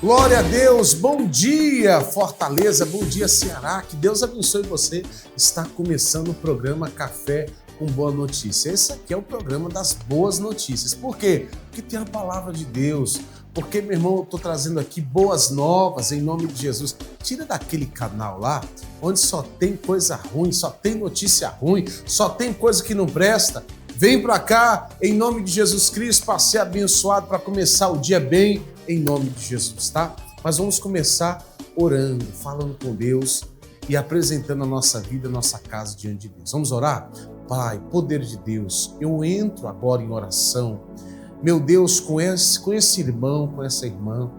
Glória a Deus, bom dia Fortaleza, bom dia Ceará, que Deus abençoe você. Está começando o programa Café com Boa Notícia. Esse aqui é o programa das boas notícias. Por quê? Porque tem a palavra de Deus. Porque, meu irmão, eu estou trazendo aqui boas novas em nome de Jesus. Tira daquele canal lá, onde só tem coisa ruim, só tem notícia ruim, só tem coisa que não presta. Vem para cá, em nome de Jesus Cristo, para ser abençoado, para começar o dia bem, em nome de Jesus, tá? Mas vamos começar orando, falando com Deus e apresentando a nossa vida, a nossa casa diante de Deus. Vamos orar? Pai, poder de Deus, eu entro agora em oração, meu Deus, com esse irmão, com essa irmã,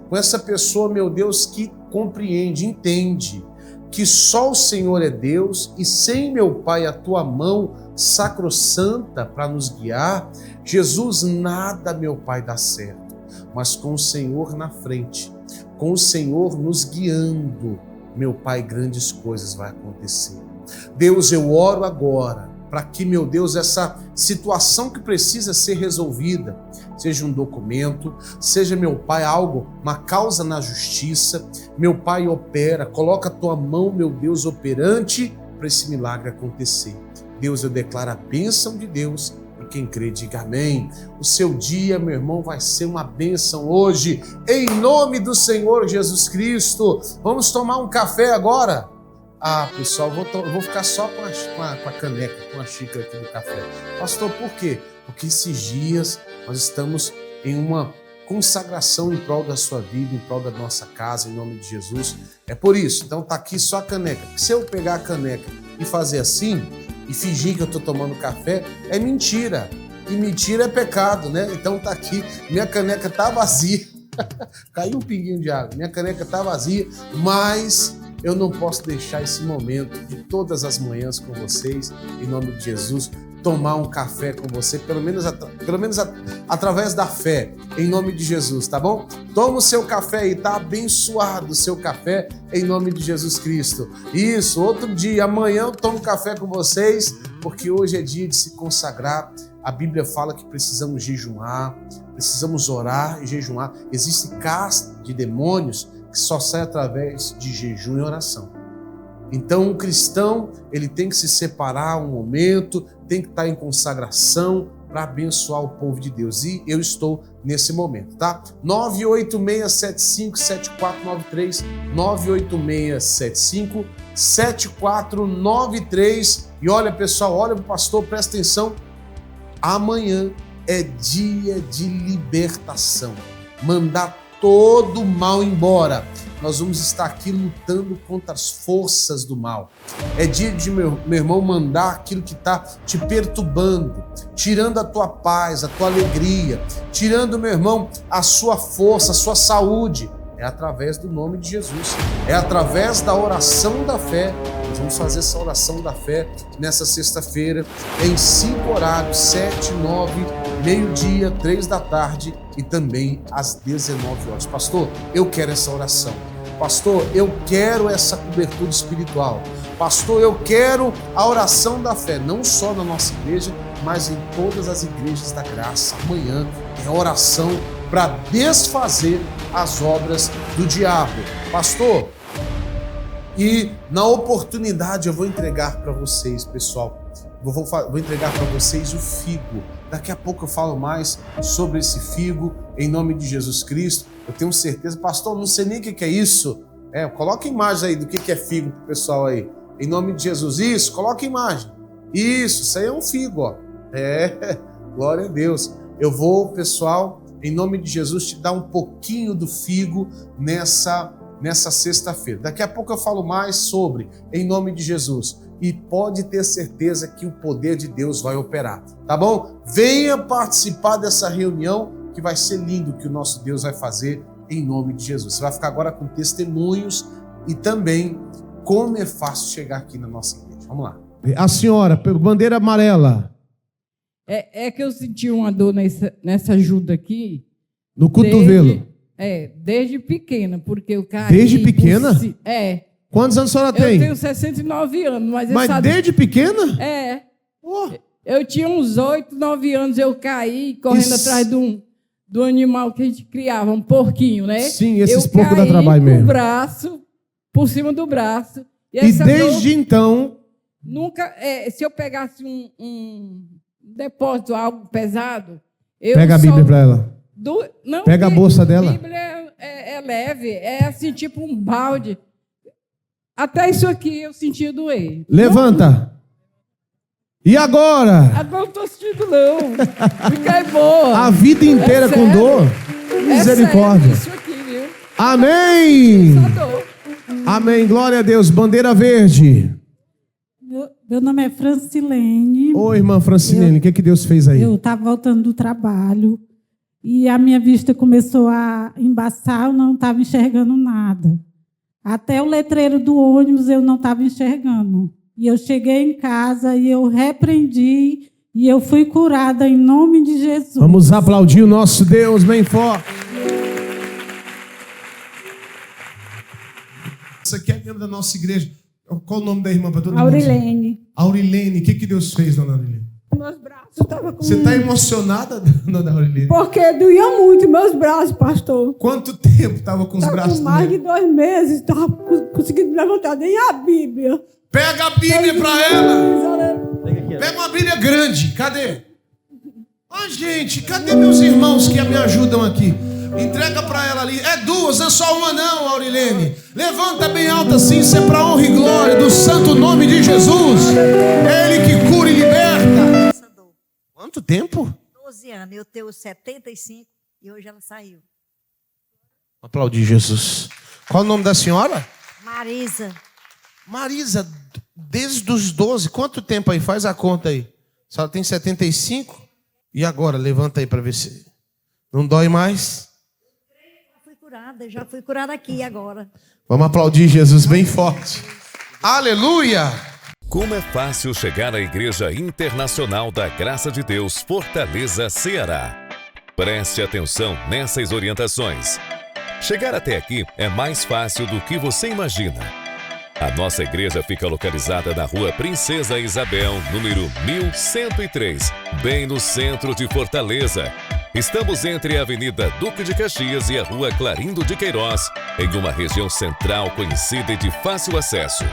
com essa pessoa, meu Deus, que compreende, entende que só o Senhor é Deus e sem, meu Pai, a tua mão sacrossanta para nos guiar, Jesus, nada, meu Pai, dá certo, mas com o Senhor na frente, com o Senhor nos guiando, meu Pai, grandes coisas vão acontecer. Deus, eu oro agora para que, meu Deus, essa situação que precisa ser resolvida, seja um documento, seja, meu Pai, algo, uma causa na justiça, meu Pai, opera, coloca a tua mão, meu Deus, operante para esse milagre acontecer. Deus, eu declaro a bênção de Deus e quem crê, diga amém. O seu dia, meu irmão, vai ser uma bênção hoje, em nome do Senhor Jesus Cristo. Vamos tomar um café agora? Ah, pessoal, eu vou ficar só com a caneca, com a xícara aqui do café. Pastor, por quê? Porque esses dias nós estamos em uma consagração em prol da sua vida, em prol da nossa casa, em nome de Jesus. É por isso, então tá aqui só a caneca. Porque se eu pegar a caneca e fazer assim, e fingir que eu estou tomando café, é mentira. E mentira é pecado, né? Então tá aqui, minha caneca tá vazia. Caiu um pinguinho de água. Minha caneca tá vazia, mas eu não posso deixar esse momento de todas as manhãs com vocês, em nome de Jesus, tomar um café com você, pelo menos através da fé, em nome de Jesus, tá bom? Toma o seu café aí, tá abençoado o seu café, em nome de Jesus Cristo. Isso, outro dia, amanhã eu tomo café com vocês, porque hoje é dia de se consagrar. A Bíblia fala que precisamos jejuar, precisamos orar e jejuar. Existe casta de demônios que só sai através de jejum e oração. Então, um cristão, ele tem que se separar um momento, tem que estar em consagração para abençoar o povo de Deus. E eu estou nesse momento, tá? 986757493, 986757493. E olha, pessoal, olha pro pastor, presta atenção. Amanhã é dia de libertação. Mandar todo o mal embora. Nós vamos estar aqui lutando contra as forças do mal. É dia de, meu irmão, mandar aquilo que está te perturbando, tirando a tua paz, a tua alegria, tirando, meu irmão, a sua força, a sua saúde. É através do nome de Jesus. É através da oração da fé. Nós vamos fazer essa oração da fé nessa sexta-feira, em 5 horários, 7, 9, meio-dia, 3 da tarde e também às 19 horas. Pastor, eu quero essa oração. Pastor, eu quero essa cobertura espiritual. Pastor, eu quero a oração da fé, não só na nossa igreja, mas em todas as igrejas da graça. Amanhã é oração para desfazer as obras do diabo. Pastor, e na oportunidade eu vou entregar para vocês, pessoal, vou entregar para vocês o figo. Daqui a pouco eu falo mais sobre esse figo, em nome de Jesus Cristo. Eu tenho certeza, pastor, não sei nem o que é isso. Coloca imagem aí do que é figo pro pessoal aí. Em nome de Jesus, isso, coloca imagem. Isso aí é um figo, ó. Glória a Deus. Eu vou, pessoal, em nome de Jesus, te dar um pouquinho do figo nessa sexta-feira. Daqui a pouco eu falo mais sobre, em nome de Jesus. E pode ter certeza que o poder de Deus vai operar, tá bom? Venha participar dessa reunião que vai ser lindo que o nosso Deus vai fazer em nome de Jesus. Você vai ficar agora com testemunhos e também como é fácil chegar aqui na nossa igreja. Vamos lá. A senhora, bandeira amarela. É que eu senti uma dor nessa ajuda aqui. No cotovelo. Desde pequena, porque eu caí. Desde pequena? Quantos anos a senhora tem? Eu tenho 69 anos. Mas desde pequena? Eu tinha uns 8, 9 anos, eu caí correndo atrás de do animal que a gente criava, um porquinho, né? Sim, esses porcos dá trabalho com mesmo. o braço, por cima do braço. E desde então... Nunca, se eu pegasse um depósito, algo pesado... Pega a Bíblia para ela. Não, pega a bolsa dela. A Bíblia é leve, é assim, tipo um balde. Até isso aqui eu senti doer. Levanta. E agora? Agora eu estou sentindo não. Fiquei boa. A vida inteira com dor? Misericórdia. Isso aqui, viu? Amém. Só dor. Amém. Glória a Deus. Bandeira verde. Meu nome é Francilene. Oi, irmã Francilene. O que Deus fez aí? Eu estava voltando do trabalho e a minha vista começou a embaçar, eu não estava enxergando nada. Até o letreiro do ônibus eu não estava enxergando. E eu cheguei em casa e eu repreendi e eu fui curada em nome de Jesus. Vamos aplaudir o nosso Deus bem forte. Essa aqui é membro da nossa igreja. Qual o nome da irmã para todo mundo? Aurilene. Aurilene. O que Deus fez, dona Aurilene? Meus braços estavam com... Você está emocionada, dona Aurilene? Porque doía muito meus braços, pastor. Quanto tempo estava com os braços Com mais de doendo? 2 meses, estava conseguindo levantar nem a Bíblia. Pega a Bíblia para ela. Pega uma Bíblia grande. Cadê? Gente, cadê meus irmãos que me ajudam aqui? Entrega para ela ali. É 2, não é só uma não, Aurilene. Levanta bem alto assim, isso é para honra e glória do santo nome de Jesus. É Ele que cura e liberta. Quanto tempo? 12 anos. Eu tenho 75 e hoje ela saiu. Aplaudir Jesus. Qual o nome da senhora? Marisa. Marisa, desde os 12, quanto tempo aí? Faz a conta aí. A senhora tem 75? E agora? Levanta aí para ver se não dói mais. Já fui curada aqui agora. Vamos aplaudir Jesus bem forte. Aleluia! Como é fácil chegar à Igreja Internacional da Graça de Deus, Fortaleza, Ceará. Preste atenção nessas orientações. Chegar até aqui é mais fácil do que você imagina. A nossa igreja fica localizada na Rua Princesa Isabel, número 1103, bem no centro de Fortaleza. Estamos entre a Avenida Duque de Caxias e a Rua Clarindo de Queiroz, em uma região central conhecida e de fácil acesso.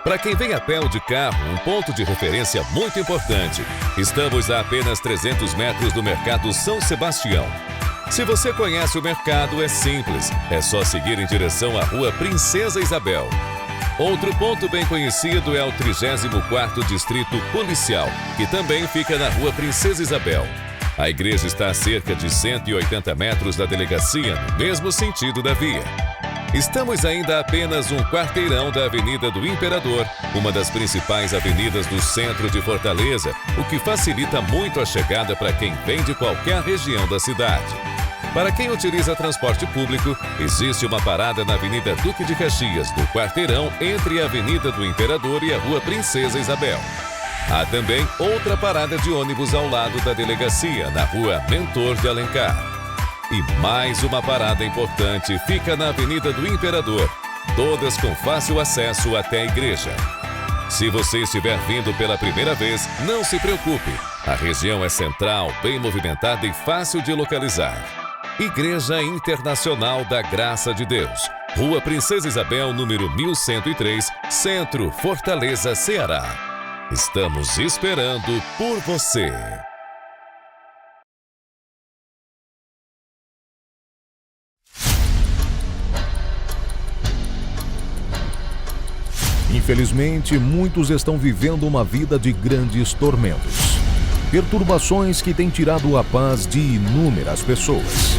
Para quem vem a pé ou de carro, um ponto de referência muito importante. Estamos a apenas 300 metros do Mercado São Sebastião. Se você conhece o mercado, é simples. É só seguir em direção à Rua Princesa Isabel. Outro ponto bem conhecido é o 34º Distrito Policial, que também fica na Rua Princesa Isabel. A igreja está a cerca de 180 metros da delegacia, no mesmo sentido da via. Estamos ainda a apenas um quarteirão da Avenida do Imperador, uma das principais avenidas do centro de Fortaleza, o que facilita muito a chegada para quem vem de qualquer região da cidade. Para quem utiliza transporte público, existe uma parada na Avenida Duque de Caxias, no quarteirão entre a Avenida do Imperador e a Rua Princesa Isabel. Há também outra parada de ônibus ao lado da delegacia, na Rua Mentor de Alencar. E mais uma parada importante fica na Avenida do Imperador, todas com fácil acesso até a igreja. Se você estiver vindo pela primeira vez, não se preocupe. A região é central, bem movimentada e fácil de localizar. Igreja Internacional da Graça de Deus, Rua Princesa Isabel, número 1103, Centro, Fortaleza, Ceará. Estamos esperando por você. Infelizmente, muitos estão vivendo uma vida de grandes tormentos. Perturbações que têm tirado a paz de inúmeras pessoas.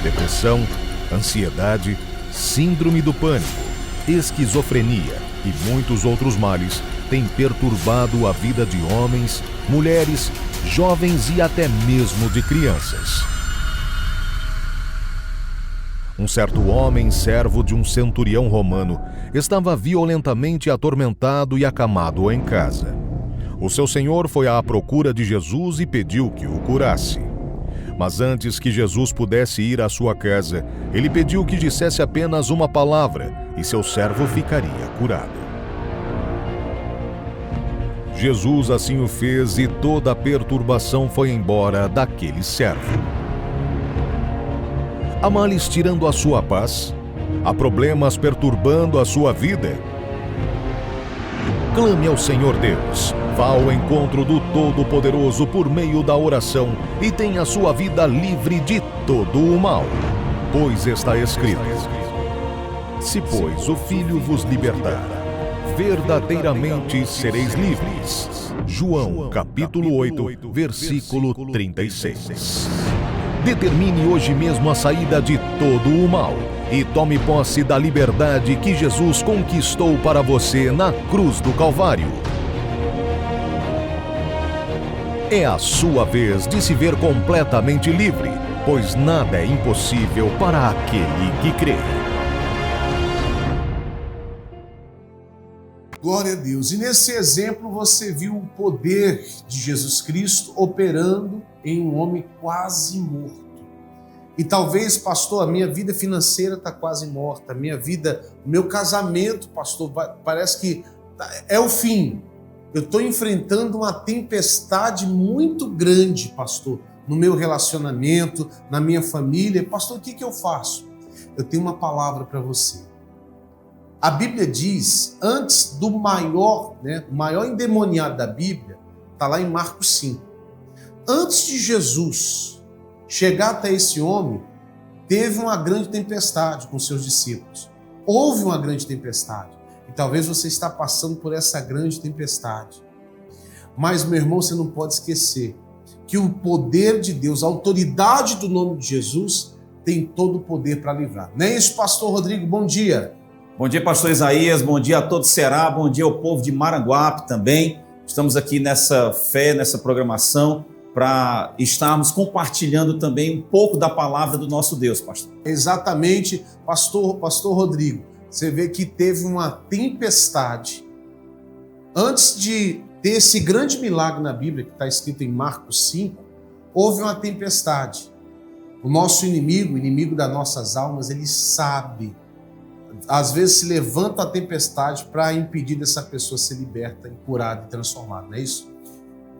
Depressão, ansiedade, síndrome do pânico, esquizofrenia e muitos outros males têm perturbado a vida de homens, mulheres, jovens e até mesmo de crianças. Um certo homem, servo de um centurião romano, estava violentamente atormentado e acamado em casa. O seu senhor foi à procura de Jesus e pediu que o curasse. Mas antes que Jesus pudesse ir à sua casa, ele pediu que dissesse apenas uma palavra e seu servo ficaria curado. Jesus assim o fez e toda a perturbação foi embora daquele servo. Há males tirando a sua paz? Há problemas perturbando a sua vida? Clame ao Senhor Deus. Vá ao encontro do Todo-Poderoso por meio da oração e tenha sua vida livre de todo o mal. Pois está escrito: se, pois, o Filho vos libertar, verdadeiramente sereis livres. João, capítulo 8, versículo 36. Determine hoje mesmo a saída de todo o mal e tome posse da liberdade que Jesus conquistou para você na cruz do Calvário. É a sua vez de se ver completamente livre, pois nada é impossível para aquele que crê. Glória a Deus. E nesse exemplo você viu o poder de Jesus Cristo operando em um homem quase morto. E talvez, pastor, a minha vida financeira está quase morta, a minha vida, o meu casamento, pastor, parece que é o fim. Eu estou enfrentando uma tempestade muito grande, pastor, no meu relacionamento, na minha família. Pastor, o que eu faço? Eu tenho uma palavra para você. A Bíblia diz, antes do maior, o maior endemoniado da Bíblia, está lá em Marcos 5. Antes de Jesus chegar até esse homem, teve uma grande tempestade com seus discípulos. Houve uma grande tempestade. E talvez você está passando por essa grande tempestade. Mas, meu irmão, você não pode esquecer que o poder de Deus, a autoridade do nome de Jesus, tem todo o poder para livrar. Não é isso, pastor Rodrigo? Bom dia. Bom dia, pastor Isaías, bom dia a todo o Ceará, bom dia ao povo de Maranguape também. Estamos aqui nessa fé, nessa programação, para estarmos compartilhando também um pouco da palavra do nosso Deus, pastor. Exatamente, pastor Rodrigo. Você vê que teve uma tempestade. Antes de ter esse grande milagre na Bíblia, que está escrito em Marcos 5, houve uma tempestade. O nosso inimigo, o inimigo das nossas almas, ele sabe. Às vezes se levanta a tempestade para impedir dessa pessoa ser liberta, curada e transformada, não é isso?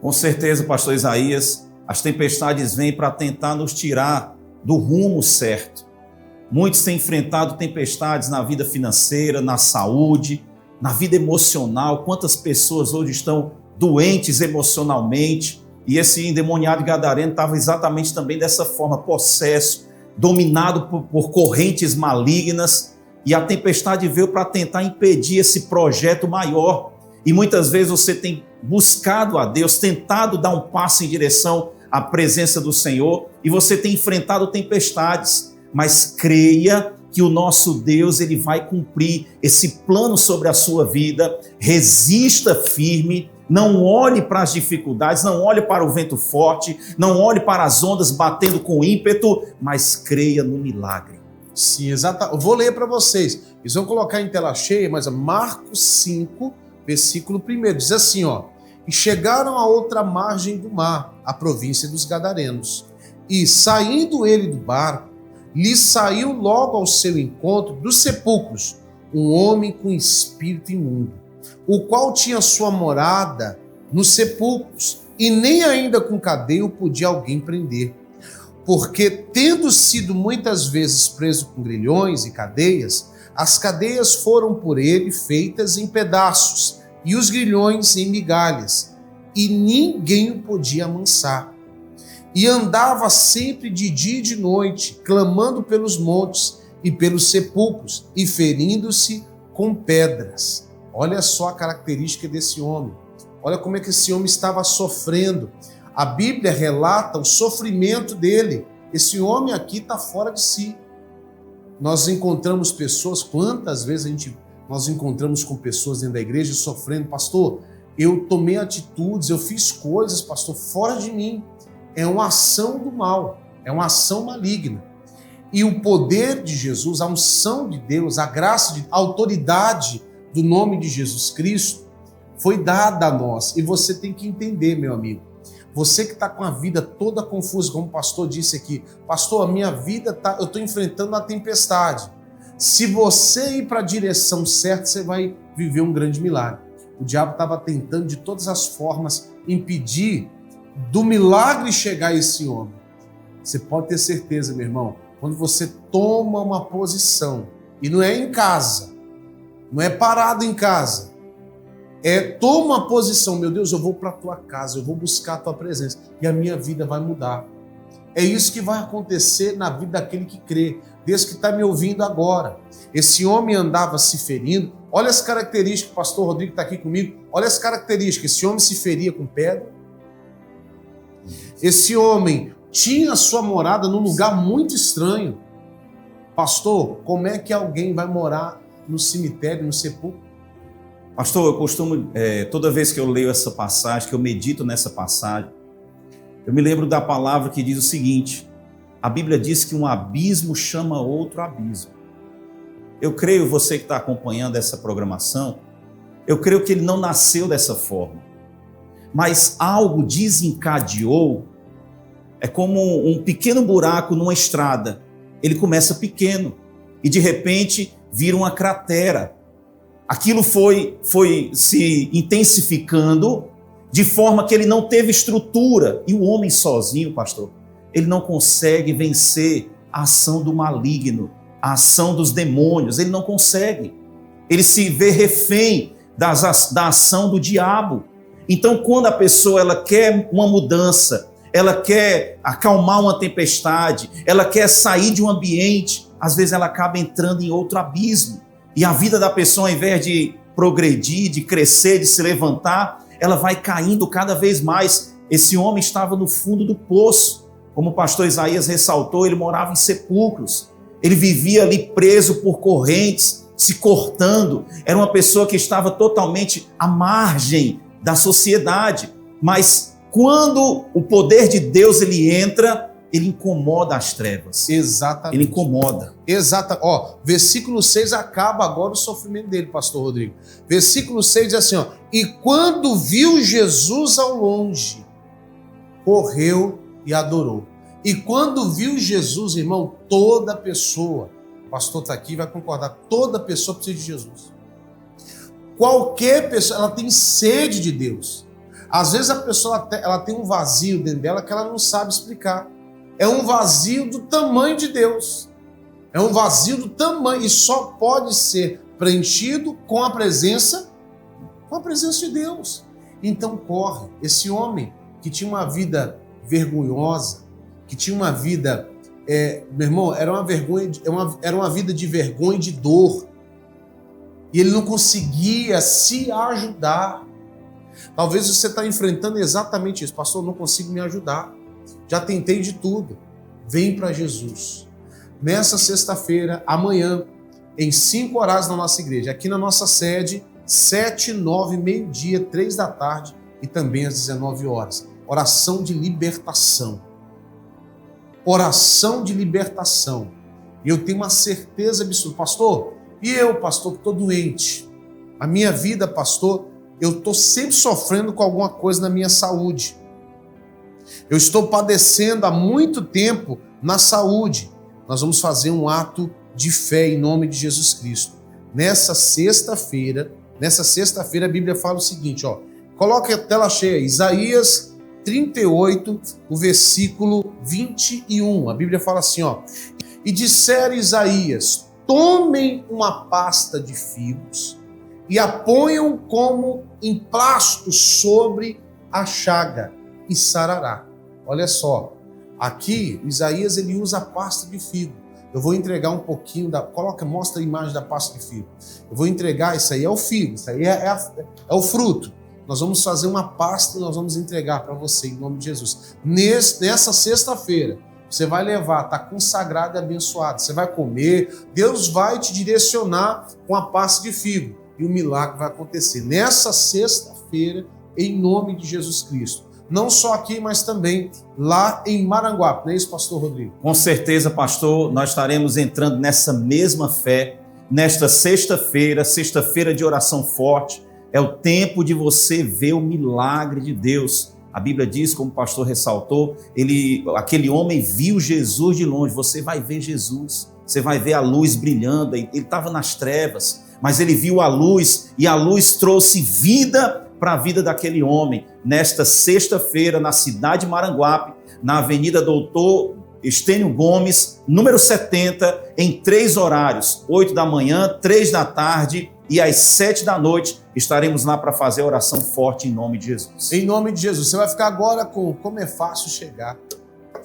Com certeza, pastor Isaías, as tempestades vêm para tentar nos tirar do rumo certo. Muitos têm enfrentado tempestades na vida financeira, na saúde, na vida emocional. Quantas pessoas hoje estão doentes emocionalmente? E esse endemoniado gadareno estava exatamente também dessa forma, possesso, dominado por correntes malignas. E a tempestade veio para tentar impedir esse projeto maior. E muitas vezes você tem buscado a Deus, tentado dar um passo em direção à presença do Senhor, e você tem enfrentado tempestades. Mas creia que o nosso Deus, ele vai cumprir esse plano sobre a sua vida. Resista firme, não olhe para as dificuldades, não olhe para o vento forte, não olhe para as ondas batendo com ímpeto, mas creia no milagre. Sim, exato. Eu vou ler para vocês. Eles vão colocar em tela cheia, mas Marcos 5, versículo 1, diz assim, e chegaram a outra margem do mar, a província dos Gadarenos. E saindo ele do barco, lhe saiu logo ao seu encontro dos sepulcros um homem com espírito imundo, o qual tinha sua morada nos sepulcros, e nem ainda com cadeia o podia alguém prender. Porque, tendo sido muitas vezes preso com grilhões e cadeias, as cadeias foram por ele feitas em pedaços, e os grilhões em migalhas, e ninguém o podia amansar. E andava sempre de dia e de noite, clamando pelos montes e pelos sepulcros, e ferindo-se com pedras. Olha só a característica desse homem. Olha como é que esse homem estava sofrendo. A Bíblia relata o sofrimento dele. Esse homem aqui está fora de si. Nós encontramos pessoas, quantas vezes nós encontramos com pessoas dentro da igreja sofrendo, pastor, eu tomei atitudes, eu fiz coisas, pastor, fora de mim. É uma ação do mal, é uma ação maligna. E o poder de Jesus, a unção de Deus, a graça, a autoridade do nome de Jesus Cristo foi dada a nós. E você tem que entender, meu amigo. Você que está com a vida toda confusa, como o pastor disse aqui, pastor, a minha vida eu estou enfrentando uma tempestade. Se você ir para a direção certa, você vai viver um grande milagre. O diabo estava tentando de todas as formas impedir do milagre chegar a esse homem. Você pode ter certeza, meu irmão, quando você toma uma posição, e não é em casa, não é parado em casa, toma uma posição, meu Deus, eu vou para a tua casa, eu vou buscar a tua presença, e a minha vida vai mudar. É isso que vai acontecer na vida daquele que crê. Deus que está me ouvindo agora. Esse homem andava se ferindo. Olha as características, o pastor Rodrigo está aqui comigo. Olha as características. Esse homem se feria com pedra. Esse homem tinha sua morada num lugar muito estranho. Pastor, como é que alguém vai morar no cemitério, no sepulcro? Pastor, eu costumo, toda vez que eu leio essa passagem, que eu medito nessa passagem, eu me lembro da palavra que diz o seguinte: a Bíblia diz que um abismo chama outro abismo. Eu creio, você que está acompanhando essa programação, eu creio que ele não nasceu dessa forma, mas algo desencadeou. É como um pequeno buraco numa estrada. Ele começa pequeno e de repente vira uma cratera. Aquilo foi se intensificando de forma que ele não teve estrutura. E o homem sozinho, pastor, ele não consegue vencer a ação do maligno, a ação dos demônios. Ele não consegue. Ele se vê refém da ação do diabo. Então, quando a pessoa ela quer uma mudança, ela quer acalmar uma tempestade, ela quer sair de um ambiente, às vezes ela acaba entrando em outro abismo. E a vida da pessoa, ao invés de progredir, de crescer, de se levantar, ela vai caindo cada vez mais. Esse homem estava no fundo do poço. Como o pastor Isaías ressaltou, ele morava em sepulcros. Ele vivia ali preso por correntes, se cortando. Era uma pessoa que estava totalmente à margem da sociedade. Mas quando o poder de Deus ele entra, ele incomoda as trevas. Exatamente. Ele incomoda. Exato. Ó, versículo 6 acaba agora o sofrimento dele, pastor Rodrigo. Versículo 6 diz assim, ó: e quando viu Jesus ao longe, correu e adorou. E quando viu Jesus, irmão, toda pessoa, o pastor está aqui, vai concordar, toda pessoa precisa de Jesus. Qualquer pessoa, ela tem sede de Deus. Às vezes a pessoa ela tem um vazio dentro dela que ela não sabe explicar. É um vazio do tamanho de Deus. É um vazio do tamanho, e só pode ser preenchido com a presença de Deus. Então corre. Esse homem que tinha uma vida vergonhosa, que tinha uma vida, meu irmão, era uma vida de vergonha e de dor. E ele não conseguia se ajudar. Talvez você está enfrentando exatamente isso. Pastor, eu não consigo me ajudar. Já tentei de tudo. Vem para Jesus. Nessa sexta-feira, amanhã, em 5 horas na nossa igreja, aqui na nossa sede, 7, 9, meio-dia, 3 da tarde e também às 19 horas. Oração de libertação. Oração de libertação. E eu tenho uma certeza absoluta. Pastor, e eu, pastor, que estou doente? A minha vida, pastor, eu estou sempre sofrendo com alguma coisa na minha saúde. Eu estou padecendo há muito tempo na saúde. Nós vamos fazer um ato de fé em nome de Jesus Cristo. Nessa sexta-feira, a Bíblia fala o seguinte, ó. Coloque a tela cheia, Isaías 38, o versículo 21. A Bíblia fala assim, ó. E dissera Isaías: tomem uma pasta de figos e a ponham como emplasto sobre a chaga e sarará. Olha só, aqui Isaías ele usa a pasta de figo. Eu vou entregar um pouquinho mostra a imagem da pasta de figo. Eu vou entregar, isso aí é o figo, isso aí é o fruto. Nós vamos fazer uma pasta e nós vamos entregar para você em nome de Jesus. Nessa sexta-feira, você vai levar, está consagrado e abençoado. Você vai comer, Deus vai te direcionar com a pasta de figo e o milagre vai acontecer. Nessa sexta-feira, em nome de Jesus Cristo. Não só aqui, mas também lá em Maranguape. Não é isso, pastor Rodrigo? Com certeza, pastor, nós estaremos entrando nessa mesma fé, nesta sexta-feira de oração forte. É o tempo de você ver o milagre de Deus. A Bíblia diz, como o pastor ressaltou, aquele homem viu Jesus de longe. Você vai ver Jesus, você vai ver a luz brilhando. Ele estava nas trevas, mas ele viu a luz e a luz trouxe vida para a vida daquele homem. Nesta sexta-feira, na cidade de Maranguape, na Avenida Doutor Estênio Gomes, número 70, em 3 horários, 8 da manhã, 3 da tarde e às 7 da noite. Estaremos lá para fazer a oração forte em nome de Jesus. Em nome de Jesus. Você vai ficar agora com como é fácil chegar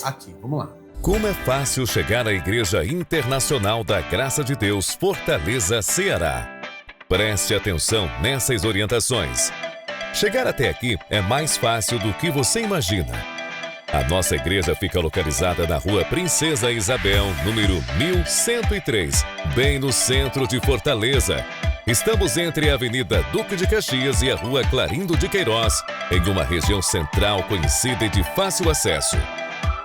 aqui. Vamos lá. Como é fácil chegar à Igreja Internacional da Graça de Deus, Fortaleza, Ceará. Preste atenção nessas orientações. Chegar até aqui é mais fácil do que você imagina. A nossa igreja fica localizada na Rua Princesa Isabel, número 1103, bem no centro de Fortaleza. Estamos entre a Avenida Duque de Caxias e a Rua Clarindo de Queiroz, em uma região central conhecida e de fácil acesso.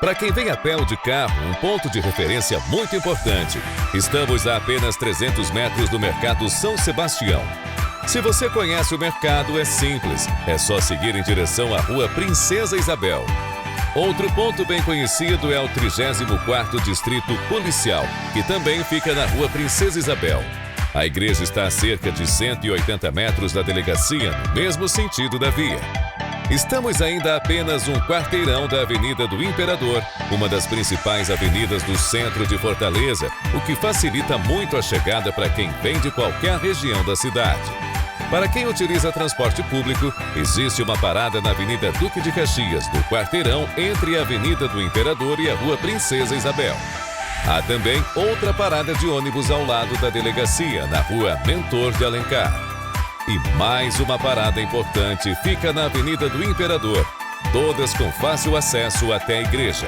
Para quem vem a pé ou de carro, um ponto de referência muito importante. Estamos a apenas 300 metros do Mercado São Sebastião. Se você conhece o mercado, é simples. É só seguir em direção à Rua Princesa Isabel. Outro ponto bem conhecido é o 34º Distrito Policial, que também fica na Rua Princesa Isabel. A igreja está a cerca de 180 metros da delegacia, no mesmo sentido da via. Estamos ainda a apenas um quarteirão da Avenida do Imperador, uma das principais avenidas do centro de Fortaleza, o que facilita muito a chegada para quem vem de qualquer região da cidade. Para quem utiliza transporte público, existe uma parada na Avenida Duque de Caxias, no quarteirão entre a Avenida do Imperador e a Rua Princesa Isabel. Há também outra parada de ônibus ao lado da delegacia, na Rua Mentor de Alencar. E mais uma parada importante fica na Avenida do Imperador, todas com fácil acesso até a igreja.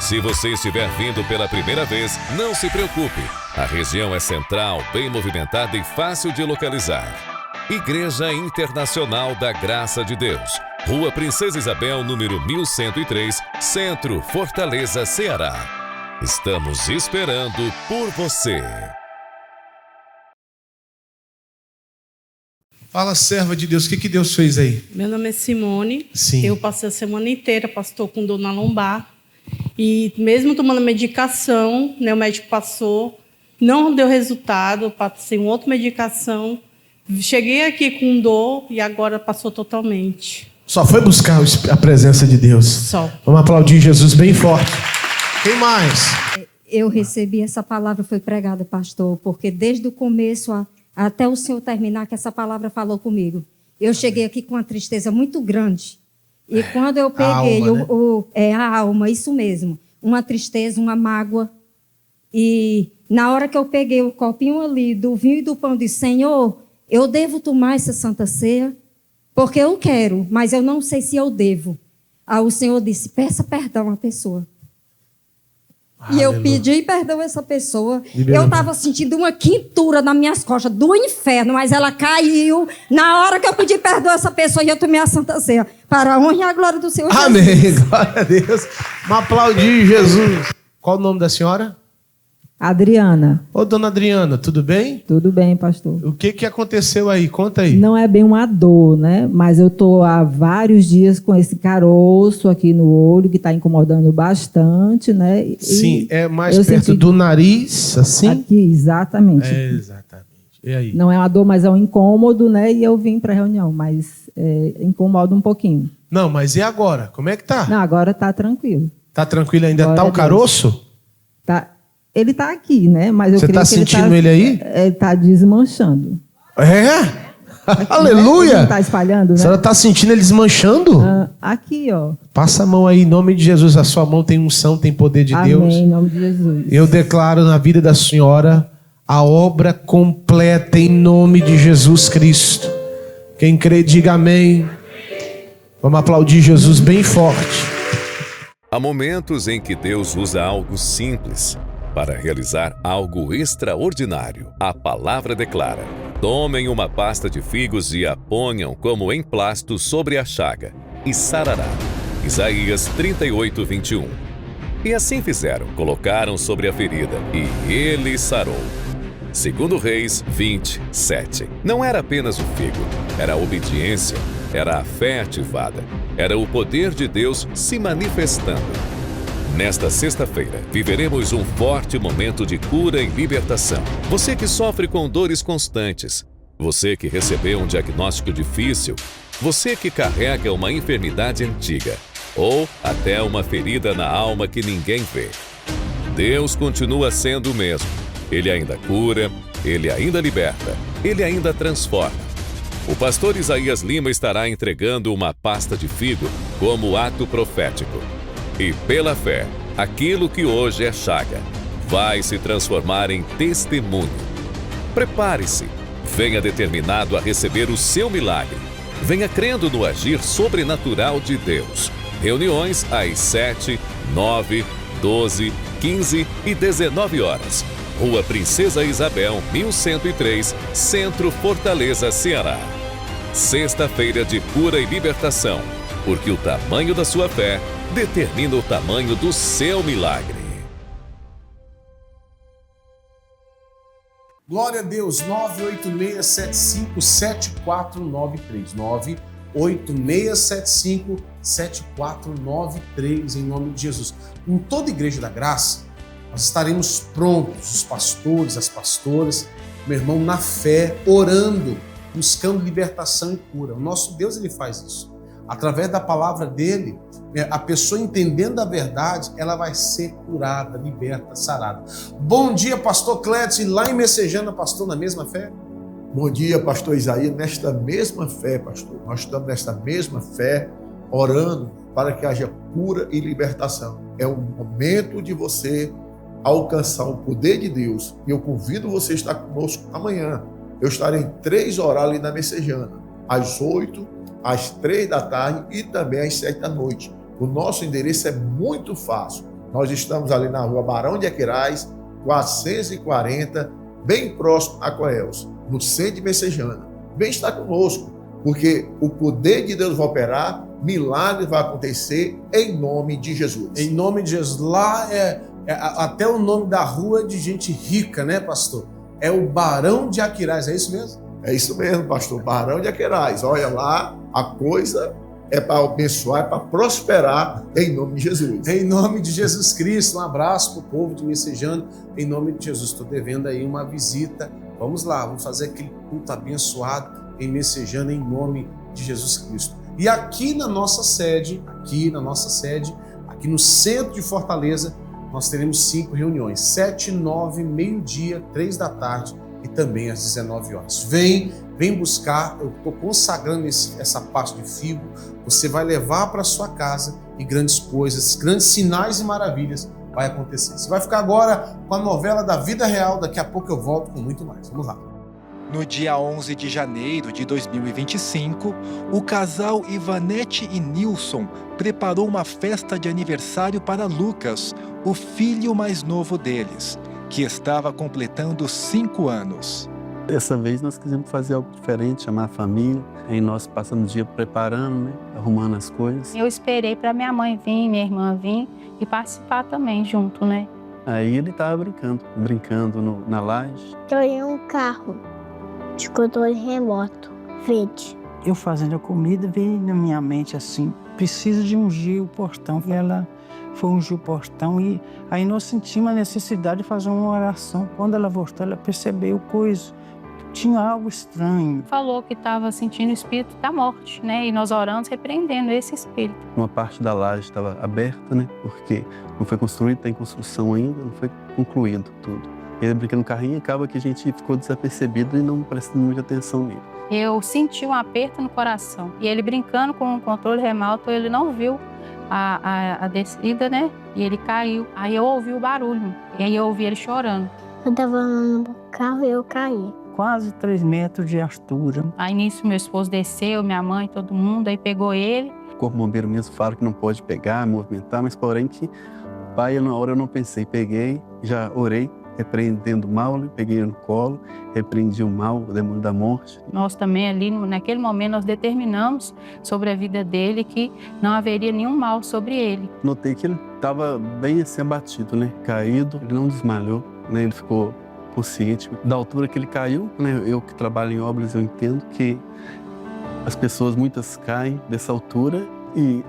Se você estiver vindo pela primeira vez, não se preocupe. A região é central, bem movimentada e fácil de localizar. Igreja Internacional da Graça de Deus, Rua Princesa Isabel, número 1103, Centro, Fortaleza, Ceará. Estamos esperando por você. Fala, serva de Deus, o que Deus fez aí? Meu nome é Simone. Sim. Eu passei a semana inteira, pastor, com dor na lombar. E mesmo tomando medicação, né, o médico passou, não deu resultado, passei uma outra medicação. Cheguei aqui com dor e agora passou totalmente. Só foi buscar a presença de Deus. Só. Vamos aplaudir Jesus bem forte. Quem mais? Eu recebi essa palavra, foi pregada, pastor, porque desde o começo até o senhor terminar que essa palavra falou comigo. Eu cheguei aqui com uma tristeza muito grande. E quando eu peguei a alma, isso mesmo, uma tristeza, uma mágoa. E na hora que eu peguei o copinho ali do vinho e do pão, disse: Senhor, eu devo tomar essa Santa Ceia? Porque eu quero, mas eu não sei se eu devo. Aí o Senhor disse: peça perdão à pessoa. E eu pedi perdão a essa pessoa. Eu estava sentindo uma quintura nas minhas costas do inferno, mas ela caiu na hora que eu pedi perdão a essa pessoa e eu tomei a Santa Ceia. Para a honra e a glória do Senhor Jesus. Amém, glória a Deus. Vamos aplaudir Jesus. Qual o nome da senhora? Adriana. Ô, dona Adriana, tudo bem? Tudo bem, pastor. O que aconteceu aí? Conta aí. Não é bem uma dor, né? Mas eu estou há vários dias com esse caroço aqui no olho, que está incomodando bastante, né? Sim, é mais perto do nariz, assim? Aqui, exatamente. É, exatamente. E aí? Não é uma dor, mas é um incômodo, né? E eu vim para a reunião, mas incomoda um pouquinho. Não, mas e agora? Como é que tá? Não, agora tá tranquilo. Tá tranquilo ainda? Glória tá o caroço? Tá. Ele está aqui, né? Mas eu Você está sentindo ele aí? Ele está desmanchando. É? Aleluia! Ele não está espalhando, né? A senhora está sentindo ele desmanchando? Aqui, ó. Passa a mão aí, em nome de Jesus. A sua mão tem unção, tem poder de Deus. Amém, em nome de Jesus. Eu declaro na vida da senhora a obra completa em nome de Jesus Cristo. Quem crê, diga amém. Vamos aplaudir Jesus bem forte. Há momentos em que Deus usa algo simples para realizar algo extraordinário. A palavra declara: tomem uma pasta de figos e a ponham como emplasto sobre a chaga, e sarará. Isaías 38, 21. E assim fizeram, colocaram sobre a ferida, e ele sarou. 2 Reis 20, 7. Não era apenas o figo, era a obediência, era a fé ativada, era o poder de Deus se manifestando. Nesta sexta-feira, viveremos um forte momento de cura e libertação. Você que sofre com dores constantes, você que recebeu um diagnóstico difícil, você que carrega uma enfermidade antiga, ou até uma ferida na alma que ninguém vê. Deus continua sendo o mesmo. Ele ainda cura, Ele ainda liberta, Ele ainda transforma. O pastor Isaías Lima estará entregando uma pasta de figo como ato profético. E pela fé, aquilo que hoje é chaga vai se transformar em testemunho. Prepare-se, venha determinado a receber o seu milagre. Venha crendo no agir sobrenatural de Deus. Reuniões às 7, 9, 12, 15 e 19 horas. Rua Princesa Isabel, 1103, Centro, Fortaleza, Ceará. Sexta-feira de cura e libertação, porque o tamanho da sua fé determina o tamanho do seu milagre. Glória a Deus, 986757493, 986757493, em nome de Jesus. Em toda Igreja da Graça, nós estaremos prontos, os pastores, as pastoras, meu irmão, na fé, orando, buscando libertação e cura. O nosso Deus, ele faz isso. Através da palavra dele, a pessoa entendendo a verdade, ela vai ser curada, liberta, sarada. Bom dia, pastor Clédio, lá em Messejana, pastor, na mesma fé? Bom dia, pastor Isaías, nesta mesma fé, pastor. Nós estamos nesta mesma fé, orando para que haja cura e libertação. É um momento de você alcançar o poder de Deus. E eu convido você a estar conosco amanhã. Eu estarei em 3 horas ali na Messejana, às 8, às 3 da tarde e também às 7 da noite. O nosso endereço é muito fácil. Nós estamos ali na rua Barão de Aquiraz, 440, bem próximo a Coelhos, no centro de Messejana. Vem estar conosco, porque o poder de Deus vai operar, milagre vai acontecer em nome de Jesus. Em nome de Jesus. Lá até o nome da rua é de gente rica, né, pastor? É o Barão de Aquiraz, é isso mesmo? É isso mesmo, pastor. Barão de Aquiraz. Olha lá, a coisa é para abençoar, é para prosperar em nome de Jesus. Em nome de Jesus Cristo. Um abraço para o povo de Messejana. Em nome de Jesus. Estou devendo aí uma visita. Vamos lá, vamos fazer aquele culto abençoado em Messejana, em nome de Jesus Cristo. E aqui na nossa sede, aqui no centro de Fortaleza, nós teremos 5 reuniões, 7, 9, meio-dia, 3 da tarde e também às 19 horas. Vem buscar, eu estou consagrando essa parte de figo, você vai levar para sua casa e grandes coisas, grandes sinais e maravilhas vai acontecer. Você vai ficar agora com a novela da vida real, daqui a pouco eu volto com muito mais. Vamos lá. No dia 11 de janeiro de 2025, o casal Ivanete e Nilson preparou uma festa de aniversário para Lucas, o filho mais novo deles, que estava completando 5 anos. Dessa vez nós quisemos fazer algo diferente, chamar a família. Aí nós passamos o dia preparando, né, arrumando as coisas. Eu esperei para minha mãe vir, minha irmã vir e participar também junto, né? Aí ele estava brincando na laje. Ganhei um carro de controle remoto, verde. Eu fazendo a comida, veio na minha mente assim, precisa de ungir o portão. E ela foi ungir o portão e aí nós sentimos a necessidade de fazer uma oração. Quando ela voltou, ela percebeu coisa. Tinha algo estranho. Falou que estava sentindo o espírito da morte, né? E nós oramos repreendendo esse espírito. Uma parte da laje estava aberta, né? Porque não foi construído, está em construção ainda, não foi concluído tudo. Ele brincando no carrinho, acaba que a gente ficou desapercebido e não prestando muita atenção nele. Eu senti um aperto no coração. E ele brincando com o controle remoto, ele não viu a descida, né? E ele caiu. Aí eu ouvi o barulho. E aí eu ouvi ele chorando. Eu estava no carro e eu caí. Quase 3 metros de altura. Aí nisso meu esposo desceu, minha mãe, todo mundo, aí pegou ele. O corpo bombeiro mesmo fala que não pode pegar, movimentar, mas porém que o pai, na hora eu não pensei, peguei, já orei, repreendendo o mal, peguei ele no colo, repreendi o mal, o demônio da morte. Nós também ali, naquele momento, nós determinamos sobre a vida dele que não haveria nenhum mal sobre ele. Notei que ele estava bem assim abatido, né? Caído, ele não desmalhou, né? Ele ficou consciente. Da altura que ele caiu, né? Eu que trabalho em obras, eu entendo que as pessoas, muitas caem dessa altura e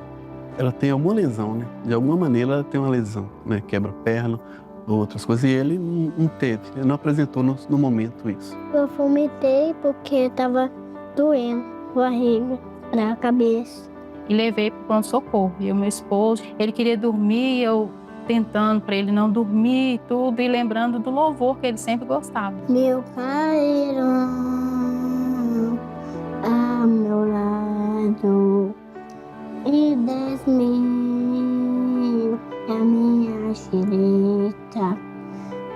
ela tem alguma lesão, né? De alguma maneira ela tem uma lesão, né? Quebra a perna, outras coisas, e ele não teve, ele não apresentou no momento isso. Eu vomitei porque estava doendo, barriga, na cabeça. e levei para o pronto-socorro. E o meu esposo, ele queria dormir, eu tentando para ele não dormir e tudo, e lembrando do louvor que ele sempre gostava. Mil cairão ao meu lado e 10.000 à minha direita,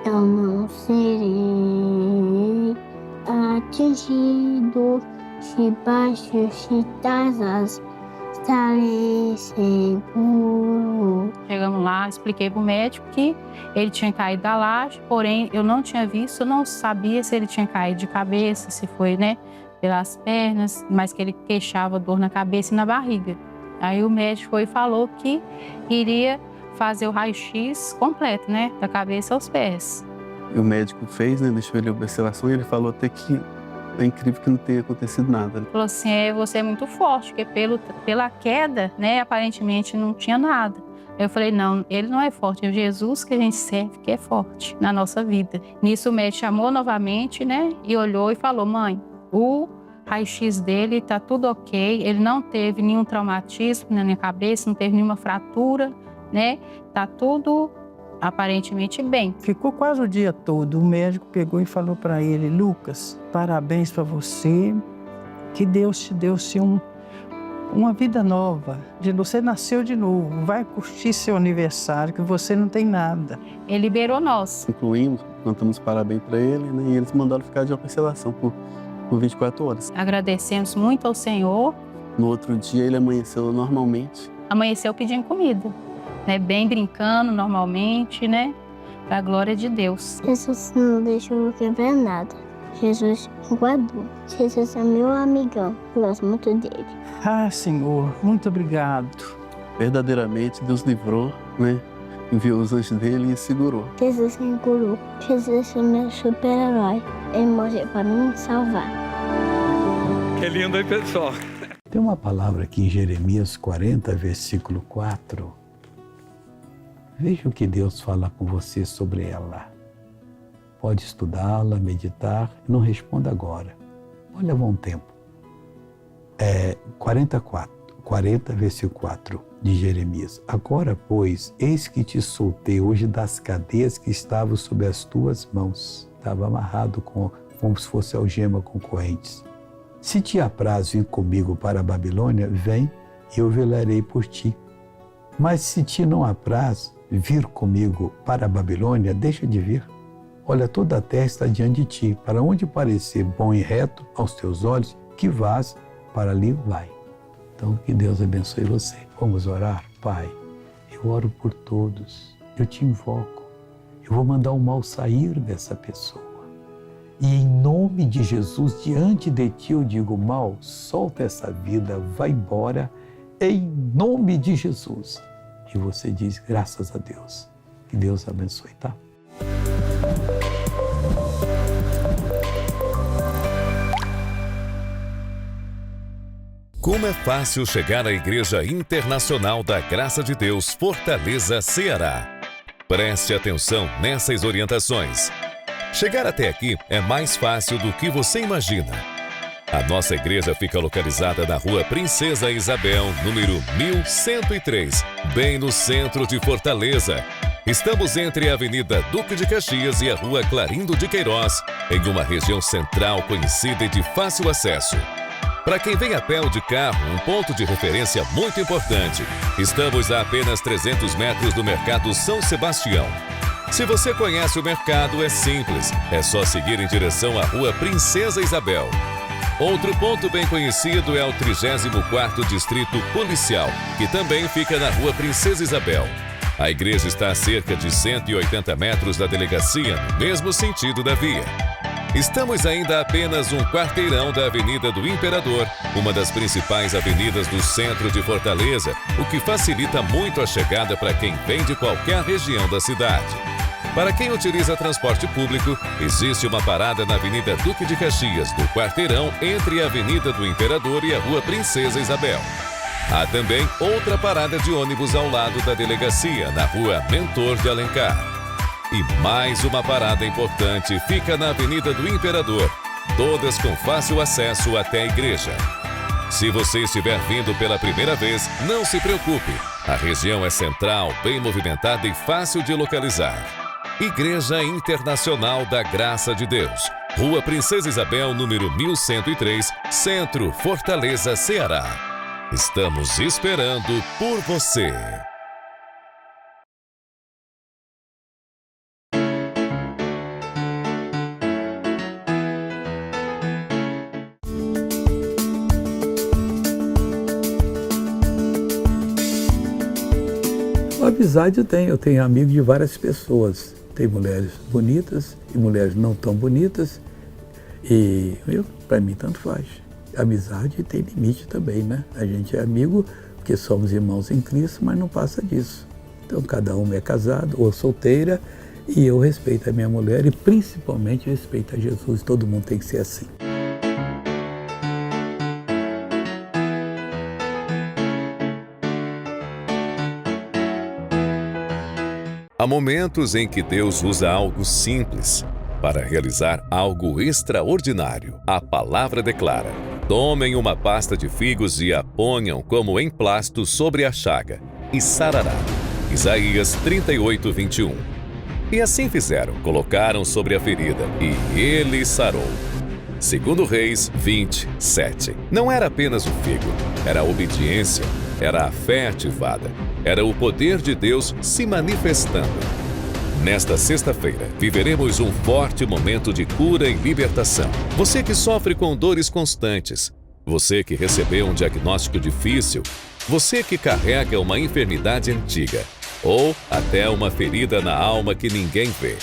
eu não serei atingido. Debaixo das asas estarei seguro. Chegamos lá, expliquei para o médico que ele tinha caído da laje, porém eu não tinha visto, eu não sabia se ele tinha caído de cabeça, se foi, né, pelas pernas, mas que ele queixava dor na cabeça e na barriga. Aí o médico foi e falou que iria fazer o raio-x completo, né, da cabeça aos pés. E o médico fez, né, deixou ele em observação e ele falou até que é incrível que não tenha acontecido nada. Ele falou assim, você é muito forte, porque pela queda, né, aparentemente não tinha nada. Eu falei, não, ele não é forte, é Jesus que a gente serve que é forte na nossa vida. Nisso o médico chamou novamente, né, e olhou e falou, mãe, o raio-x dele tá tudo ok, ele não teve nenhum traumatismo na minha cabeça, não teve nenhuma fratura, né, tá tudo aparentemente bem. Ficou quase o dia todo. O médico pegou e falou para ele, Lucas, parabéns para você, que Deus te deu uma vida nova. Você nasceu de novo, vai curtir seu aniversário, que você não tem nada. Ele liberou nós. Incluímos, cantamos parabéns para ele, né, e eles mandaram ficar de observação por 24 horas. Agradecemos muito ao Senhor. No outro dia ele amanheceu normalmente. Amanheceu pedindo comida. Né, bem brincando normalmente, né? Para a glória de Deus. Jesus não deixou eu quebrar nada. Jesus guardou. Jesus é meu amigão. Eu gosto muito dele. Ah, Senhor, muito obrigado. Verdadeiramente Deus livrou, né? Enviou os anjos dele e segurou. Jesus me curou. Jesus é meu super-herói. Ele morreu para me salvar. Que lindo, hein, pessoal? Tem uma palavra aqui em Jeremias 40, versículo 4. Veja o que Deus fala com você sobre ela. Pode estudá-la, meditar, não responda agora. Pode levar um tempo. 40, versículo 4 de Jeremias. Agora, pois, eis que te soltei hoje das cadeias que estavam sob as tuas mãos. Estava amarrado como se fosse algema com correntes. Se te apraz vir comigo para a Babilônia, vem e eu velarei por ti. Mas se te não apraz vir comigo para a Babilônia, deixa de vir. Olha, toda a terra está diante de ti. Para onde parecer bom e reto aos teus olhos, que vás, para ali vai. Então, que Deus abençoe você. Vamos orar? Pai, eu oro por todos. Eu te invoco. Eu vou mandar o mal sair dessa pessoa. E em nome de Jesus, diante de ti eu digo, mal, solta essa vida, vai embora, em nome de Jesus. E você diz, graças a Deus. Que Deus abençoe, tá? Como é fácil chegar à Igreja Internacional da Graça de Deus, Fortaleza, Ceará. Preste atenção nessas orientações. Chegar até aqui é mais fácil do que você imagina. A nossa igreja fica localizada na Rua Princesa Isabel, número 1103, bem no centro de Fortaleza. Estamos entre a Avenida Duque de Caxias e a Rua Clarindo de Queiroz, em uma região central conhecida e de fácil acesso. Para quem vem a pé ou de carro, um ponto de referência muito importante. Estamos a apenas 300 metros do Mercado São Sebastião. Se você conhece o mercado, é simples. É só seguir em direção à Rua Princesa Isabel. Outro ponto bem conhecido é o 34º Distrito Policial, que também fica na Rua Princesa Isabel. A igreja está a cerca de 180 metros da delegacia, no mesmo sentido da via. Estamos ainda a apenas um quarteirão da Avenida do Imperador, uma das principais avenidas do centro de Fortaleza, o que facilita muito a chegada para quem vem de qualquer região da cidade. Para quem utiliza transporte público, existe uma parada na Avenida Duque de Caxias, no quarteirão entre a Avenida do Imperador e a Rua Princesa Isabel. Há também outra parada de ônibus ao lado da delegacia, na Rua Mentor de Alencar. E mais uma parada importante fica na Avenida do Imperador, todas com fácil acesso até a igreja. Se você estiver vindo pela primeira vez, não se preocupe. A região é central, bem movimentada e fácil de localizar. Igreja Internacional da Graça de Deus. Rua Princesa Isabel, número 1103, Centro, Fortaleza, Ceará. Estamos esperando por você. Amizade eu tenho amigos de várias pessoas. Tem mulheres bonitas e mulheres não tão bonitas. E para mim tanto faz. Amizade tem limite também, né? A gente é amigo porque somos irmãos em Cristo, mas não passa disso. Então cada um é casado ou solteira e eu respeito a minha mulher e principalmente respeito a Jesus. Todo mundo tem que ser assim. Há momentos em que Deus usa algo simples para realizar algo extraordinário. A palavra declara: tomem uma pasta de figos e a ponham como emplasto sobre a chaga, e sarará. Isaías 38, 21. E assim fizeram, colocaram sobre a ferida, e ele sarou. 2 Reis 20, 7. Não era apenas o figo, era a obediência, era a fé ativada, era o poder de Deus se manifestando. Nesta sexta-feira, viveremos um forte momento de cura e libertação. Você que sofre com dores constantes, você que recebeu um diagnóstico difícil, você que carrega uma enfermidade antiga, ou até uma ferida na alma que ninguém vê.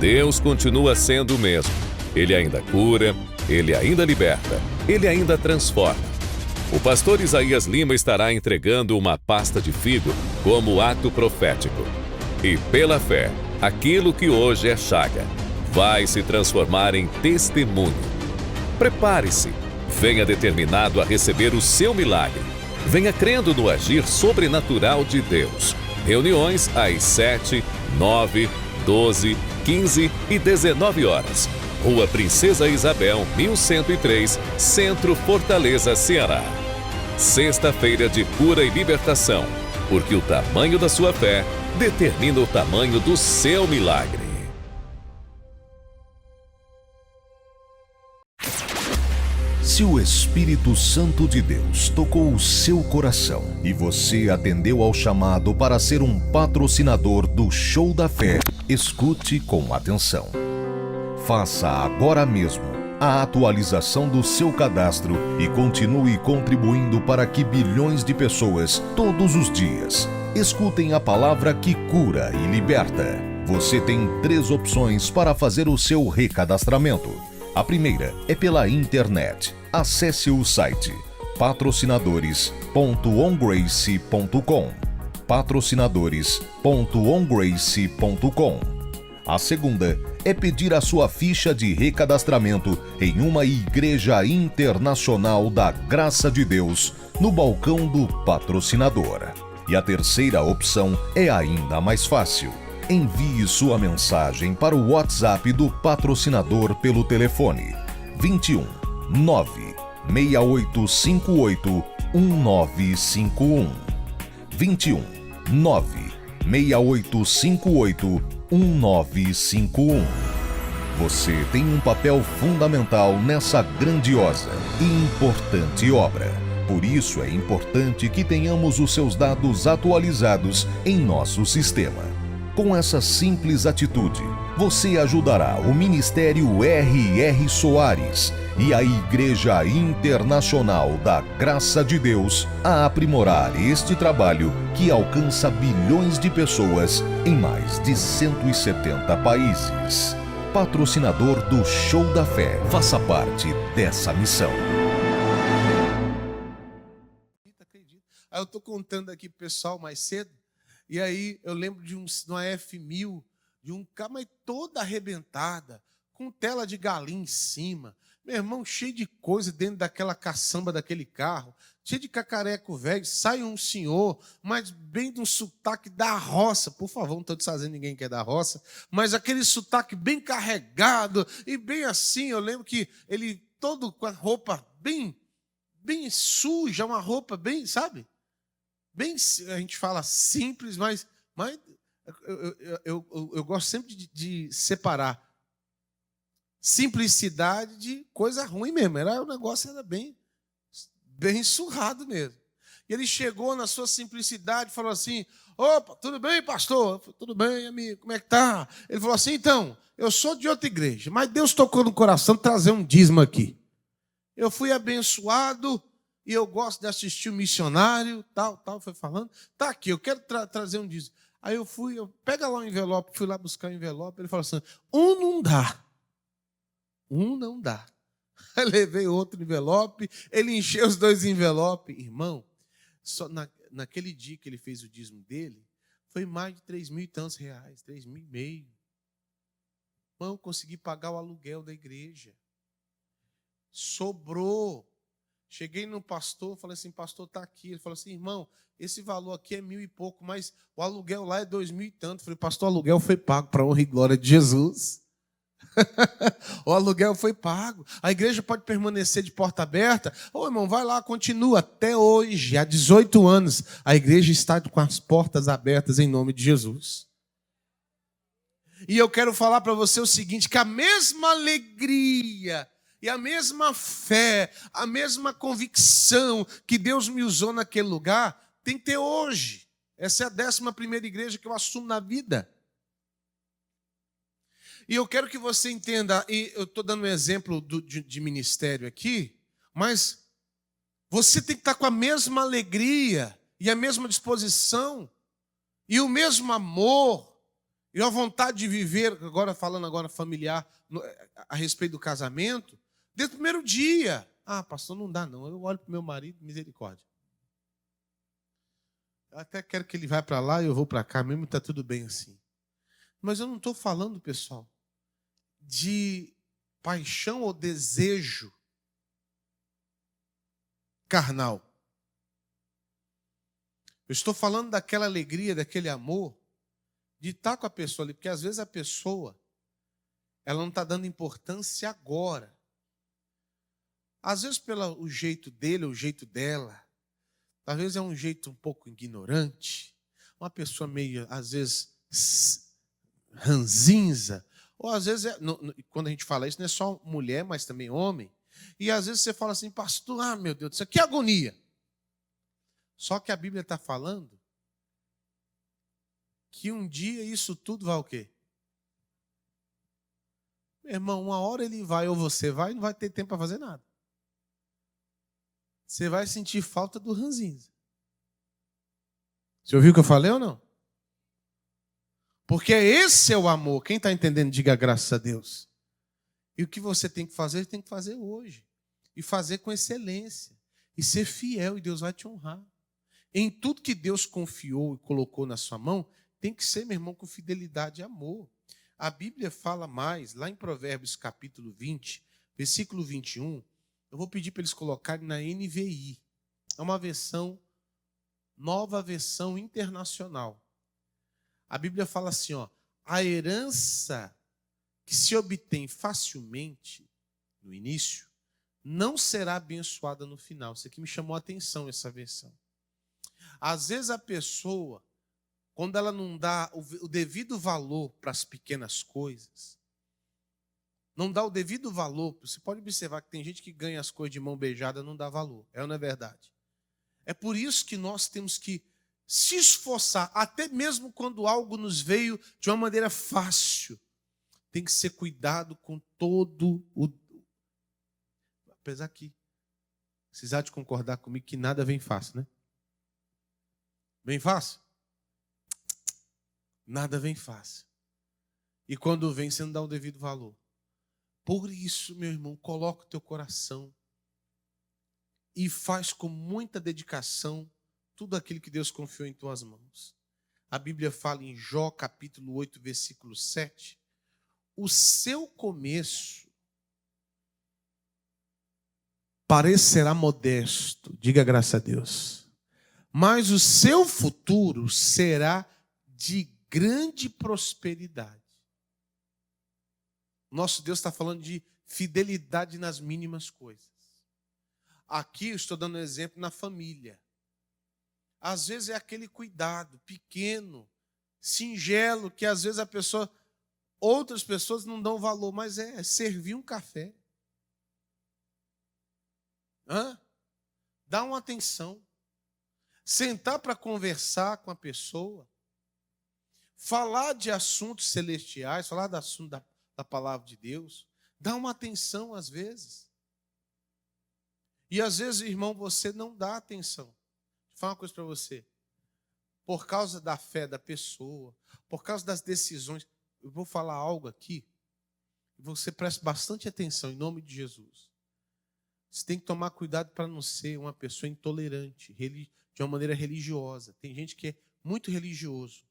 Deus continua sendo o mesmo. Ele ainda cura, Ele ainda liberta, Ele ainda transforma. O pastor Isaías Lima estará entregando uma pasta de figo como ato profético. E pela fé, aquilo que hoje é chaga vai se transformar em testemunho. Prepare-se, venha determinado a receber o seu milagre. Venha crendo no agir sobrenatural de Deus. Reuniões às 7, 9, 12, 15 e 19 horas. Rua Princesa Isabel, 1103, Centro, Fortaleza, Ceará. Sexta-feira de cura e libertação, porque o tamanho da sua fé determina o tamanho do seu milagre. Se o Espírito Santo de Deus tocou o seu coração e você atendeu ao chamado para ser um patrocinador do Show da Fé, escute com atenção. Faça agora mesmo a atualização do seu cadastro e continue contribuindo para que bilhões de pessoas, todos os dias, escutem a palavra que cura e liberta. Você tem 3 opções para fazer o seu recadastramento. A primeira é pela internet. Acesse o site patrocinadores.ongrace.com patrocinadores.ongrace.com. A segunda é pedir a sua ficha de recadastramento em uma igreja internacional da Graça de Deus no balcão do patrocinador. E a terceira opção é ainda mais fácil. Envie sua mensagem para o WhatsApp do patrocinador pelo telefone 21 96858 1951 21 96858 1951. Você tem um papel fundamental nessa grandiosa e importante obra. Por isso é importante que tenhamos os seus dados atualizados em nosso sistema. Com essa simples atitude, você ajudará o Ministério R.R. Soares e a Igreja Internacional da Graça de Deus a aprimorar este trabalho que alcança bilhões de pessoas em mais de 170 países. Patrocinador do Show da Fé. Faça parte dessa missão. Aí eu tô contando aqui pro pessoal mais cedo, e aí eu lembro de uma F1000, de um carro, mas toda arrebentada, com tela de galinha em cima. Meu irmão, cheio de coisa dentro daquela caçamba daquele carro, cheio de cacareco velho. Sai um senhor, mas bem de um sotaque da roça. Por favor, não estou desfazendo ninguém que é da roça, mas aquele sotaque bem carregado e bem assim. Eu lembro que ele todo com a roupa bem bem suja, uma roupa bem, sabe? Bem, a gente fala simples, mas eu gosto sempre de separar simplicidade de coisa ruim mesmo. O negócio era bem surrado mesmo. E ele chegou na sua simplicidade e falou assim: opa, tudo bem, pastor? Eu falei, tudo bem, amigo, como é que tá? Ele falou assim: então, eu sou de outra igreja, mas Deus tocou no coração de trazer um dízimo aqui. Eu fui abençoado e eu gosto de assistir o missionário, tal, foi falando. Tá aqui, eu quero trazer um dízimo. Aí eu pega lá o envelope, fui lá buscar o envelope, ele falou assim: não dá. Não dá. Aí levei outro envelope, ele encheu os 2 envelopes. Irmão, só naquele dia que ele fez o dízimo dele, foi mais de 3.000 e tantos reais, 3.500. Irmão, consegui pagar o aluguel da igreja. Sobrou. Cheguei no pastor, falei assim: pastor, está aqui. Ele falou assim: irmão, esse valor aqui é 1.000 e pouco, mas o aluguel lá é 2.000 e tanto. Falei: pastor, o aluguel foi pago para a honra e glória de Jesus. O aluguel foi pago. A igreja pode permanecer de porta aberta. Irmão, vai lá, continua. Até hoje, há 18 anos, a igreja está com as portas abertas em nome de Jesus. E eu quero falar para você o seguinte, que a mesma alegria e a mesma fé, a mesma convicção que Deus me usou naquele lugar, tem que ter hoje. Essa é a 11ª igreja que eu assumo na vida. E eu quero que você entenda, e eu estou dando um exemplo de ministério aqui, mas você tem que estar com a mesma alegria e a mesma disposição e o mesmo amor e a vontade de viver, falando agora familiar, a respeito do casamento, desde o primeiro dia. Pastor, não dá não. Eu olho para o meu marido, misericórdia. Eu até quero que ele vá para lá e eu vou para cá, mesmo está tudo bem assim. Mas eu não estou falando, pessoal, de paixão ou desejo carnal. Eu estou falando daquela alegria, daquele amor, de estar com a pessoa ali, porque às vezes a pessoa, ela não está dando importância agora. Às vezes pelo jeito dele, o jeito dela, às vezes é um jeito um pouco ignorante, uma pessoa meio, às vezes, ranzinza, ou às vezes, quando a gente fala isso, não é só mulher, mas também homem, e às vezes você fala assim: pastor, meu Deus do céu, que agonia. Só que a Bíblia está falando que um dia isso tudo vai o quê? Meu irmão, uma hora ele vai ou você vai e não vai ter tempo para fazer nada. Você vai sentir falta do ranzinza. Você ouviu o que eu falei ou não? Porque esse é o amor. Quem está entendendo, diga graças a Deus. E o que você tem que fazer, tem que fazer hoje. E fazer com excelência. E ser fiel, e Deus vai te honrar. Em tudo que Deus confiou e colocou na sua mão, tem que ser, meu irmão, com fidelidade e amor. A Bíblia fala mais, lá em Provérbios capítulo 20, versículo 21, eu vou pedir para eles colocarem na NVI. É uma versão, nova versão internacional. A Bíblia fala assim, a herança que se obtém facilmente no início, não será abençoada no final. Isso aqui me chamou a atenção, essa versão. Às vezes a pessoa, quando ela não dá o devido valor para as pequenas coisas, não dá o devido valor, você pode observar que tem gente que ganha as coisas de mão beijada e não dá valor. É ou não é verdade? É por isso que nós temos que se esforçar, até mesmo quando algo nos veio de uma maneira fácil. Tem que ser cuidado com todo o... Apesar que, vocês há de concordar comigo que nada vem fácil, né? Vem fácil? Nada vem fácil. E quando vem, você não dá o devido valor. Por isso, meu irmão, coloca o teu coração e faz com muita dedicação tudo aquilo que Deus confiou em tuas mãos. A Bíblia fala em Jó, capítulo 8, versículo 7, o seu começo parecerá modesto, diga graças a Deus, mas o seu futuro será de grande prosperidade. Nosso Deus está falando de fidelidade nas mínimas coisas. aqui eu estou dando um exemplo na família. Às vezes é aquele cuidado pequeno, singelo, que às vezes outras pessoas não dão valor, mas é servir um café. Dá uma atenção. Sentar para conversar com a pessoa. Falar de assuntos celestiais, falar do assunto da palavra de Deus. Dá uma atenção às vezes. E às vezes, irmão, você não dá atenção. Vou falar uma coisa para você. Por causa da fé da pessoa, por causa das decisões, eu vou falar algo aqui, e você preste bastante atenção, em nome de Jesus. Você tem que tomar cuidado para não ser uma pessoa intolerante, de uma maneira religiosa. Tem gente que é muito religioso.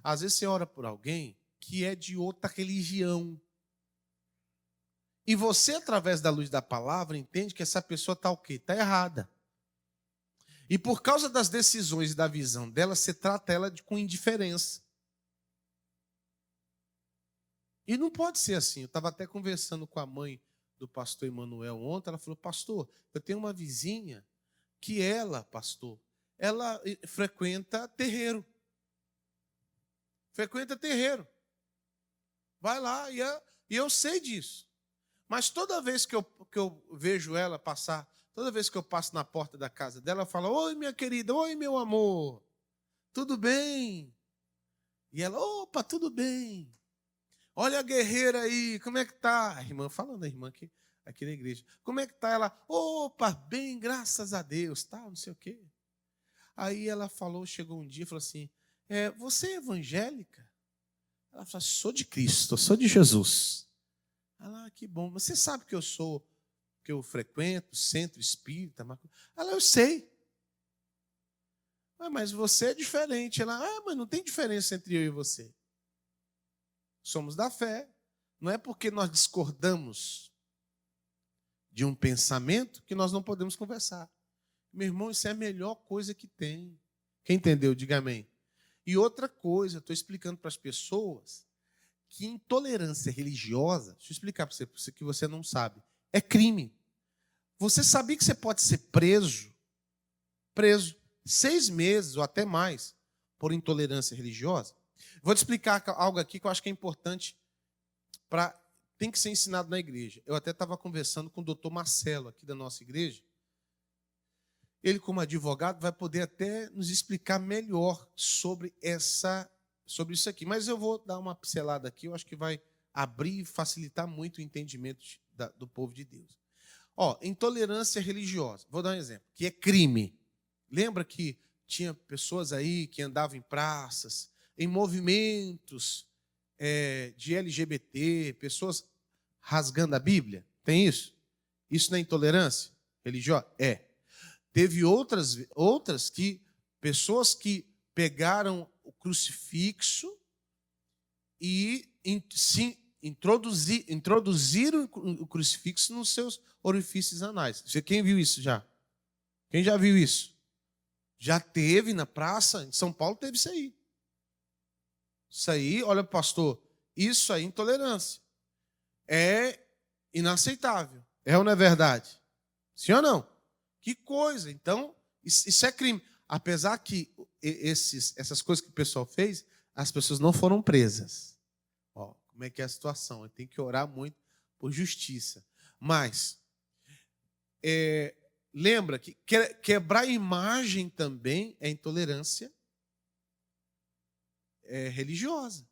Às vezes você ora por alguém que é de outra religião. E você, através da luz da palavra, entende que essa pessoa está o quê? Está errada. E por causa das decisões e da visão dela, você trata ela com indiferença. E não pode ser assim. Eu estava até conversando com a mãe do pastor Emanuel ontem. Ela falou, pastor, eu tenho uma vizinha que pastor, ela frequenta terreiro. Frequenta terreiro. Vai lá, e eu sei disso. Mas toda vez que eu vejo ela passar, toda vez que eu passo na porta da casa dela, ela fala, oi, minha querida, oi, meu amor, tudo bem? E ela, opa, tudo bem. Olha a guerreira aí, como é que tá? A irmã, falando a irmã aqui na igreja. Como é que tá? Ela, opa, bem, graças a Deus, tá, não sei o quê. Aí ela chegou um dia e falou assim, você é evangélica? Ela falou, sou de Cristo, sou de Jesus. Ela, que bom, você sabe que eu frequento, centro espírita? Ela, eu sei. Mas você é diferente. Ela, mas não tem diferença entre eu e você. Somos da fé. Não é porque nós discordamos de um pensamento que nós não podemos conversar. Meu irmão, isso é a melhor coisa que tem. Quem entendeu, diga amém. E outra coisa, eu estou explicando para as pessoas que intolerância religiosa, deixa eu explicar para você que você não sabe, é crime. Você sabia que você pode ser preso 6 meses ou até mais por intolerância religiosa? Vou te explicar algo aqui que eu acho que é importante, tem que ser ensinado na igreja. Eu até estava conversando com o doutor Marcelo, aqui da nossa igreja. Ele, como advogado, vai poder até nos explicar melhor sobre isso aqui. Mas eu vou dar uma pincelada aqui, eu acho que vai abrir e facilitar muito o entendimento do povo de Deus. Intolerância religiosa. Vou dar um exemplo, que é crime. Lembra que tinha pessoas aí que andavam em praças, em movimentos de LGBT, pessoas rasgando a Bíblia? Tem isso? Isso não é intolerância religiosa? Teve outras pessoas que pegaram o crucifixo e introduziram o crucifixo nos seus orifícios anais. Quem viu isso já? Quem já viu isso? Já teve na praça, em São Paulo teve isso aí. Isso aí, olha, pastor, isso aí é intolerância. É inaceitável. É ou não é verdade? Sim ou não? Que coisa. Então, isso é crime. Apesar que essas coisas que o pessoal fez, as pessoas não foram presas. Como é que é a situação? Tem que orar muito por justiça. Mas, lembra que quebrar imagem também é intolerância religiosa.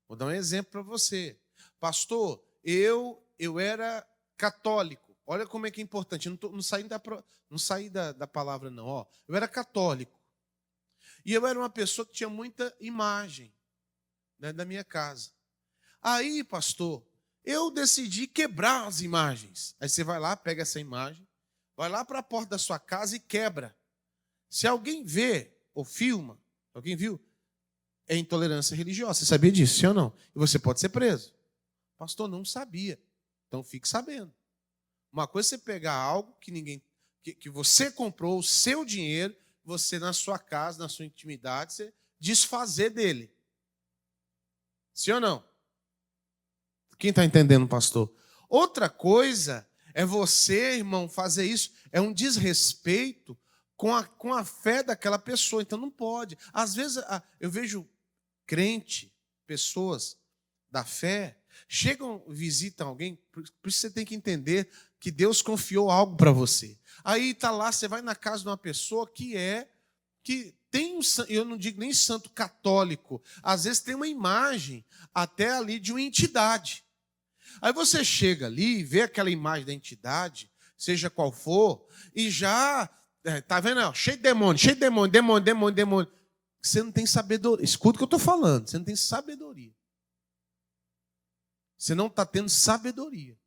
Vou dar um exemplo para você. Pastor, eu era católico. Olha como é que é importante. Não saí da palavra, não. Eu era católico. E eu era uma pessoa que tinha muita imagem, né, da minha casa. Aí, pastor, eu decidi quebrar as imagens. Aí você vai lá, pega essa imagem, vai lá para a porta da sua casa e quebra. Se alguém vê ou filma, alguém viu, é intolerância religiosa. Você sabia disso, sim ou não? E você pode ser preso. Pastor, não sabia. Então fique sabendo. Uma coisa é você pegar algo que você comprou, o seu dinheiro, você na sua casa, na sua intimidade, você desfazer dele. Sim ou não? Quem está entendendo, pastor? Outra coisa É você, irmão, fazer isso. É um desrespeito com a fé daquela pessoa. Então não pode. Às vezes eu vejo crente, pessoas da fé, chegam, visitam alguém, por isso você tem que entender que Deus confiou algo para você. Aí está lá, você vai na casa de uma pessoa que tem eu não digo nem santo católico, às vezes tem uma imagem até ali de uma entidade. Aí você chega ali, vê aquela imagem da entidade, seja qual for, e já, tá vendo? Cheio de demônio, demônio. Você não tem sabedoria. Escuta o que eu estou falando, você não tem sabedoria. Você não está tendo sabedoria.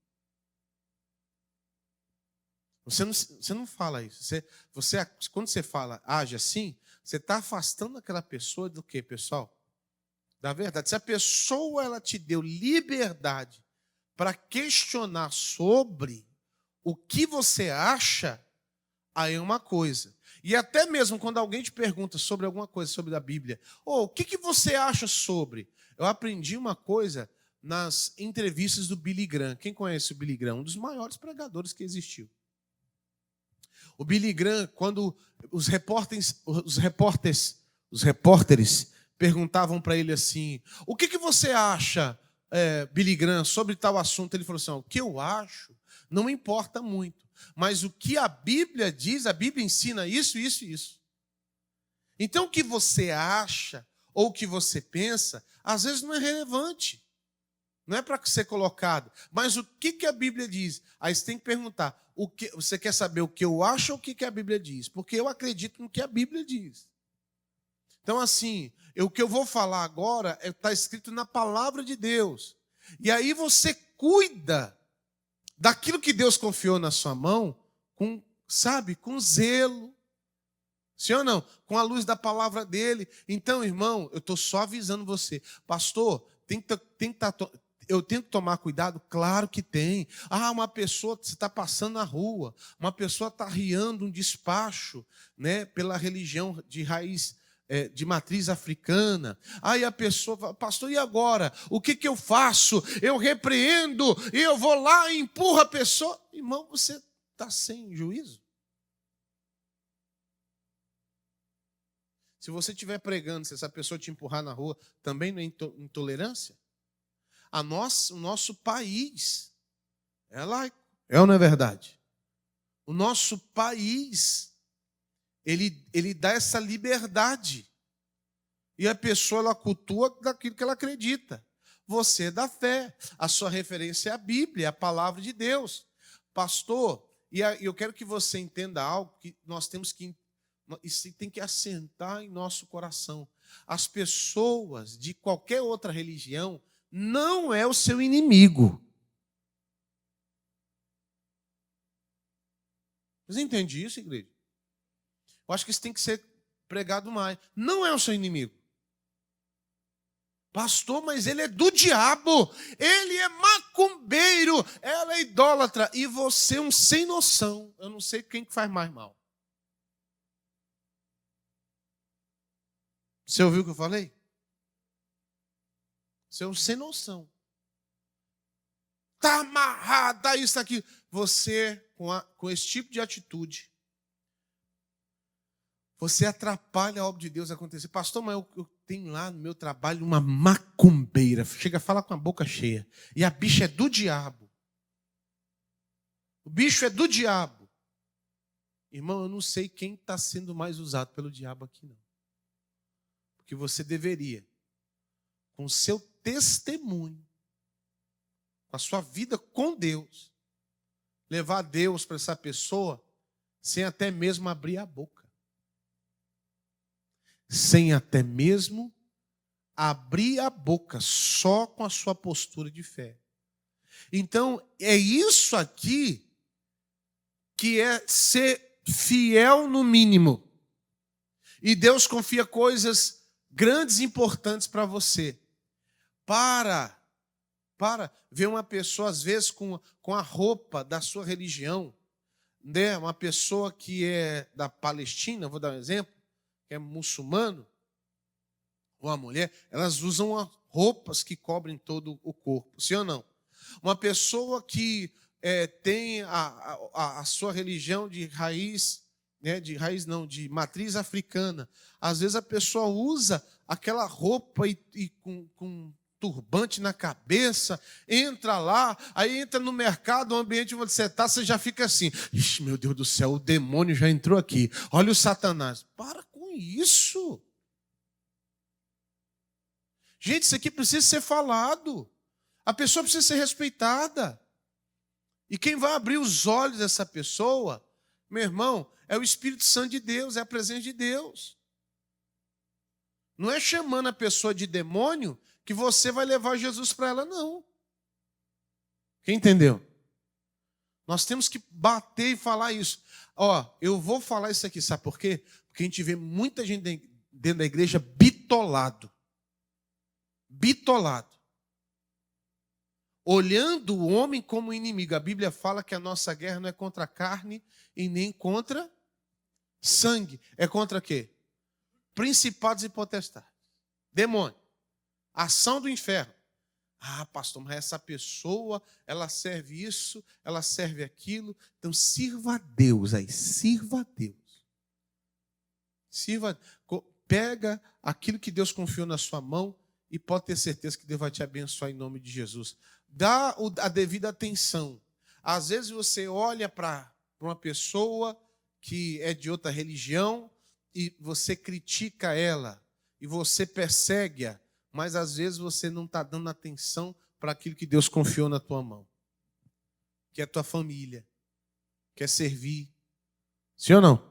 Você não fala isso. Quando você fala, age assim, você está afastando aquela pessoa do quê, pessoal? Da verdade. Se a pessoa ela te deu liberdade para questionar sobre o que você acha, aí é uma coisa. E até mesmo quando alguém te pergunta sobre alguma coisa sobre a Bíblia, o que você acha sobre? Eu aprendi uma coisa nas entrevistas do Billy Graham. Quem conhece o Billy Graham? Um dos maiores pregadores que existiu. O Billy Graham, quando os repórteres perguntavam para ele assim, o que você acha, Billy Graham, sobre tal assunto? Ele falou assim, o que eu acho não me importa muito, mas o que a Bíblia diz, a Bíblia ensina isso, isso e isso. Então o que você acha ou o que você pensa, às vezes não é relevante. Não é para ser colocado. Mas o que a Bíblia diz? Aí você tem que perguntar, você quer saber o que eu acho ou o que a Bíblia diz? Porque eu acredito no que a Bíblia diz. Então, assim, o que eu vou falar agora está escrito na palavra de Deus. E aí você cuida daquilo que Deus confiou na sua mão com zelo. Sim ou não? Com a luz da palavra dele. Então, irmão, eu estou só avisando você. Pastor, eu tenho que tomar cuidado? Claro que tem. Uma pessoa, você está passando na rua, uma pessoa está arriando um despacho, né, pela religião de raiz, de matriz africana. Aí a pessoa fala, pastor, e agora? O que eu faço? Eu repreendo, e eu vou lá e empurro a pessoa. Irmão, você está sem juízo? Se você estiver pregando, se essa pessoa te empurrar na rua, também não é intolerância? O nosso país é laico. É ou não é verdade? O nosso país, ele dá essa liberdade. E a pessoa, ela cultua daquilo que ela acredita. Você é da fé. A sua referência é a Bíblia, é a palavra de Deus. Pastor, e eu quero que você entenda algo que nós temos que... Isso tem que assentar em nosso coração. As pessoas de qualquer outra religião não é o seu inimigo. Vocês entendem isso, igreja? Eu acho que isso tem que ser pregado mais. Não é o seu inimigo. Pastor, mas ele é do diabo. Ele é macumbeiro. Ela é idólatra. E você é um sem noção. Eu não sei quem que faz mais mal. Você ouviu o que eu falei? Você é um sem noção. Está amarrado, tá isso aqui. Você, com esse tipo de atitude, você atrapalha a obra de Deus acontecer. Pastor, mas eu tenho lá no meu trabalho uma macumbeira. Chega a falar com a boca cheia. E a bicha é do diabo. O bicho é do diabo. Irmão, eu não sei quem está sendo mais usado pelo diabo aqui, não. Porque você deveria, com o seu testemunho, com a sua vida com Deus, levar Deus para essa pessoa sem até mesmo abrir a boca. Sem até mesmo abrir a boca, só com a sua postura de fé. Então, é isso aqui que é ser fiel no mínimo. E Deus confia coisas grandes e importantes para você. Para ver uma pessoa, às vezes, com a roupa da sua religião, né? Uma pessoa que é da Palestina, vou dar um exemplo, que é muçulmano, ou a mulher, elas usam roupas que cobrem todo o corpo, sim ou não? Uma pessoa que tem a sua religião de raiz, né, de matriz africana. Às vezes a pessoa usa aquela roupa e com turbante na cabeça, entra lá, aí entra no mercado, o ambiente onde você está, você já fica assim, ixi, meu Deus do céu, o demônio já entrou aqui, olha o Satanás. Para com isso. Gente, isso aqui precisa ser falado. A pessoa precisa ser respeitada. E quem vai abrir os olhos dessa pessoa, meu irmão, é o Espírito Santo de Deus, é a presença de Deus. Não é chamando a pessoa de demônio que você vai levar Jesus para ela, não. Quem entendeu? Nós temos que bater e falar isso. Eu vou falar isso aqui, sabe por quê? Porque a gente vê muita gente dentro da igreja bitolado. Bitolado. Olhando o homem como inimigo. A Bíblia fala que a nossa guerra não é contra a carne e nem contra sangue. É contra quê? Principados e potestades. Demônio. Ação do inferno. Ah, pastor, mas essa pessoa, ela serve isso, ela serve aquilo. Então sirva a Deus aí. Sirva a Deus. Pega aquilo que Deus confiou na sua mão e pode ter certeza que Deus vai te abençoar em nome de Jesus. Dá a devida atenção. Às vezes você olha para uma pessoa que é de outra religião e você critica ela e você persegue-a, mas às vezes você não está dando atenção para aquilo que Deus confiou na tua mão, que é a tua família, que é servir. Sim ou não?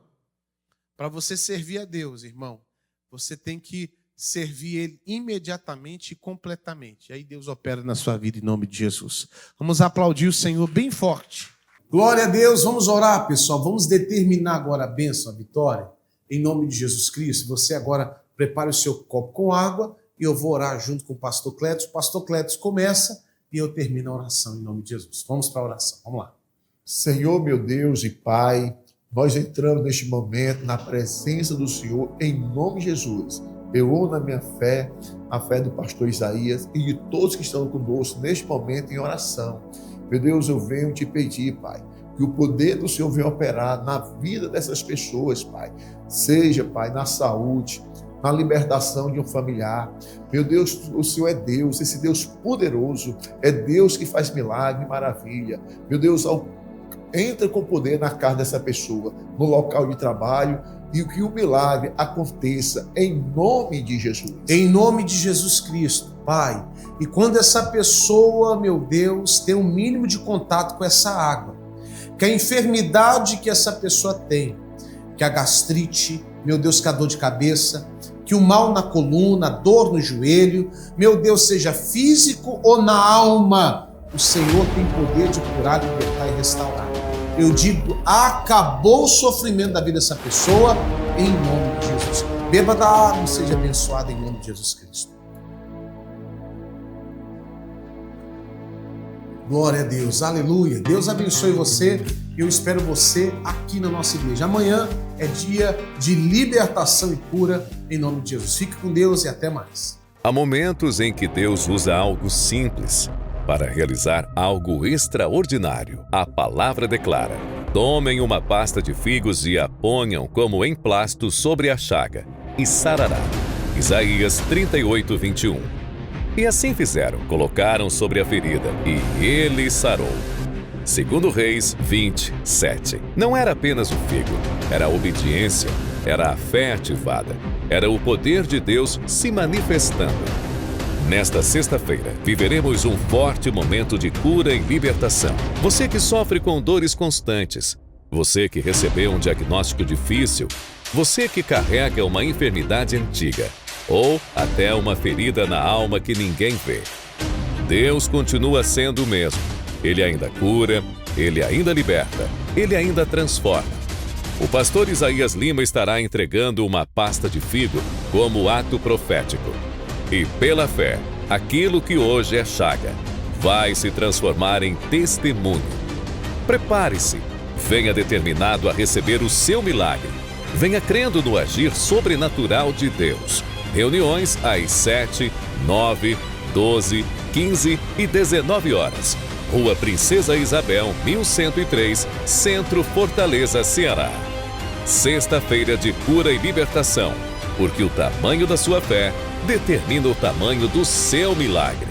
Para você servir a Deus, irmão, você tem que servir Ele imediatamente e completamente. Aí Deus opera na sua vida em nome de Jesus. Vamos aplaudir o Senhor bem forte. Glória a Deus, vamos orar, pessoal. Vamos determinar agora a bênção, a vitória, em nome de Jesus Cristo. Você agora prepare o seu copo com água e eu vou orar junto com o pastor Clétus. O pastor Clétus começa e eu termino a oração em nome de Jesus. Vamos para a oração, vamos lá. Senhor, meu Deus e Pai, nós entramos neste momento na presença do Senhor em nome de Jesus. Eu oro na minha fé, a fé do pastor Isaías e de todos que estão conosco neste momento em oração. Meu Deus, eu venho te pedir, Pai, que o poder do Senhor venha operar na vida dessas pessoas, Pai. Seja, Pai, na saúde, na libertação de um familiar. Meu Deus, o Senhor é Deus, esse Deus poderoso, é Deus que faz milagre e maravilha. Meu Deus, entra com poder na casa dessa pessoa, no local de trabalho, e que o milagre aconteça em nome de Jesus. Em nome de Jesus Cristo, Pai. E quando essa pessoa, meu Deus, tem um mínimo de contato com essa água, que a enfermidade que essa pessoa tem, que a gastrite, meu Deus, que a dor de cabeça, que o mal na coluna, a dor no joelho, meu Deus, seja físico ou na alma, o Senhor tem poder de curar, libertar e restaurar. Eu digo, acabou o sofrimento da vida dessa pessoa, em nome de Jesus. Beba da água e seja abençoado em nome de Jesus Cristo. Glória a Deus, aleluia. Deus abençoe você. Eu espero você aqui na nossa igreja. Amanhã é dia de libertação e cura, em nome de Jesus. Fique com Deus e até mais. Há momentos em que Deus usa algo simples para realizar algo extraordinário. A palavra declara: tomem uma pasta de figos e a ponham como emplasto sobre a chaga, e sarará. Isaías 38, 21. E assim fizeram, colocaram sobre a ferida, e ele sarou. 2 Reis 20, 7. Não era apenas o figo, era a obediência, era a fé ativada, era o poder de Deus se manifestando. Nesta sexta-feira, viveremos um forte momento de cura e libertação. Você que sofre com dores constantes, você que recebeu um diagnóstico difícil, você que carrega uma enfermidade antiga, ou até uma ferida na alma que ninguém vê. Deus continua sendo o mesmo. Ele ainda cura, Ele ainda liberta, Ele ainda transforma. O pastor Isaías Lima estará entregando uma pasta de figo como ato profético. E pela fé, aquilo que hoje é chaga vai se transformar em testemunho. Prepare-se, venha determinado a receber o seu milagre. Venha crendo no agir sobrenatural de Deus. Reuniões às 7, 9, 12, 15 e 19 horas. Rua Princesa Isabel, 1103, Centro, Fortaleza, Ceará. Sexta-feira de cura e libertação, porque o tamanho da sua fé determina o tamanho do seu milagre.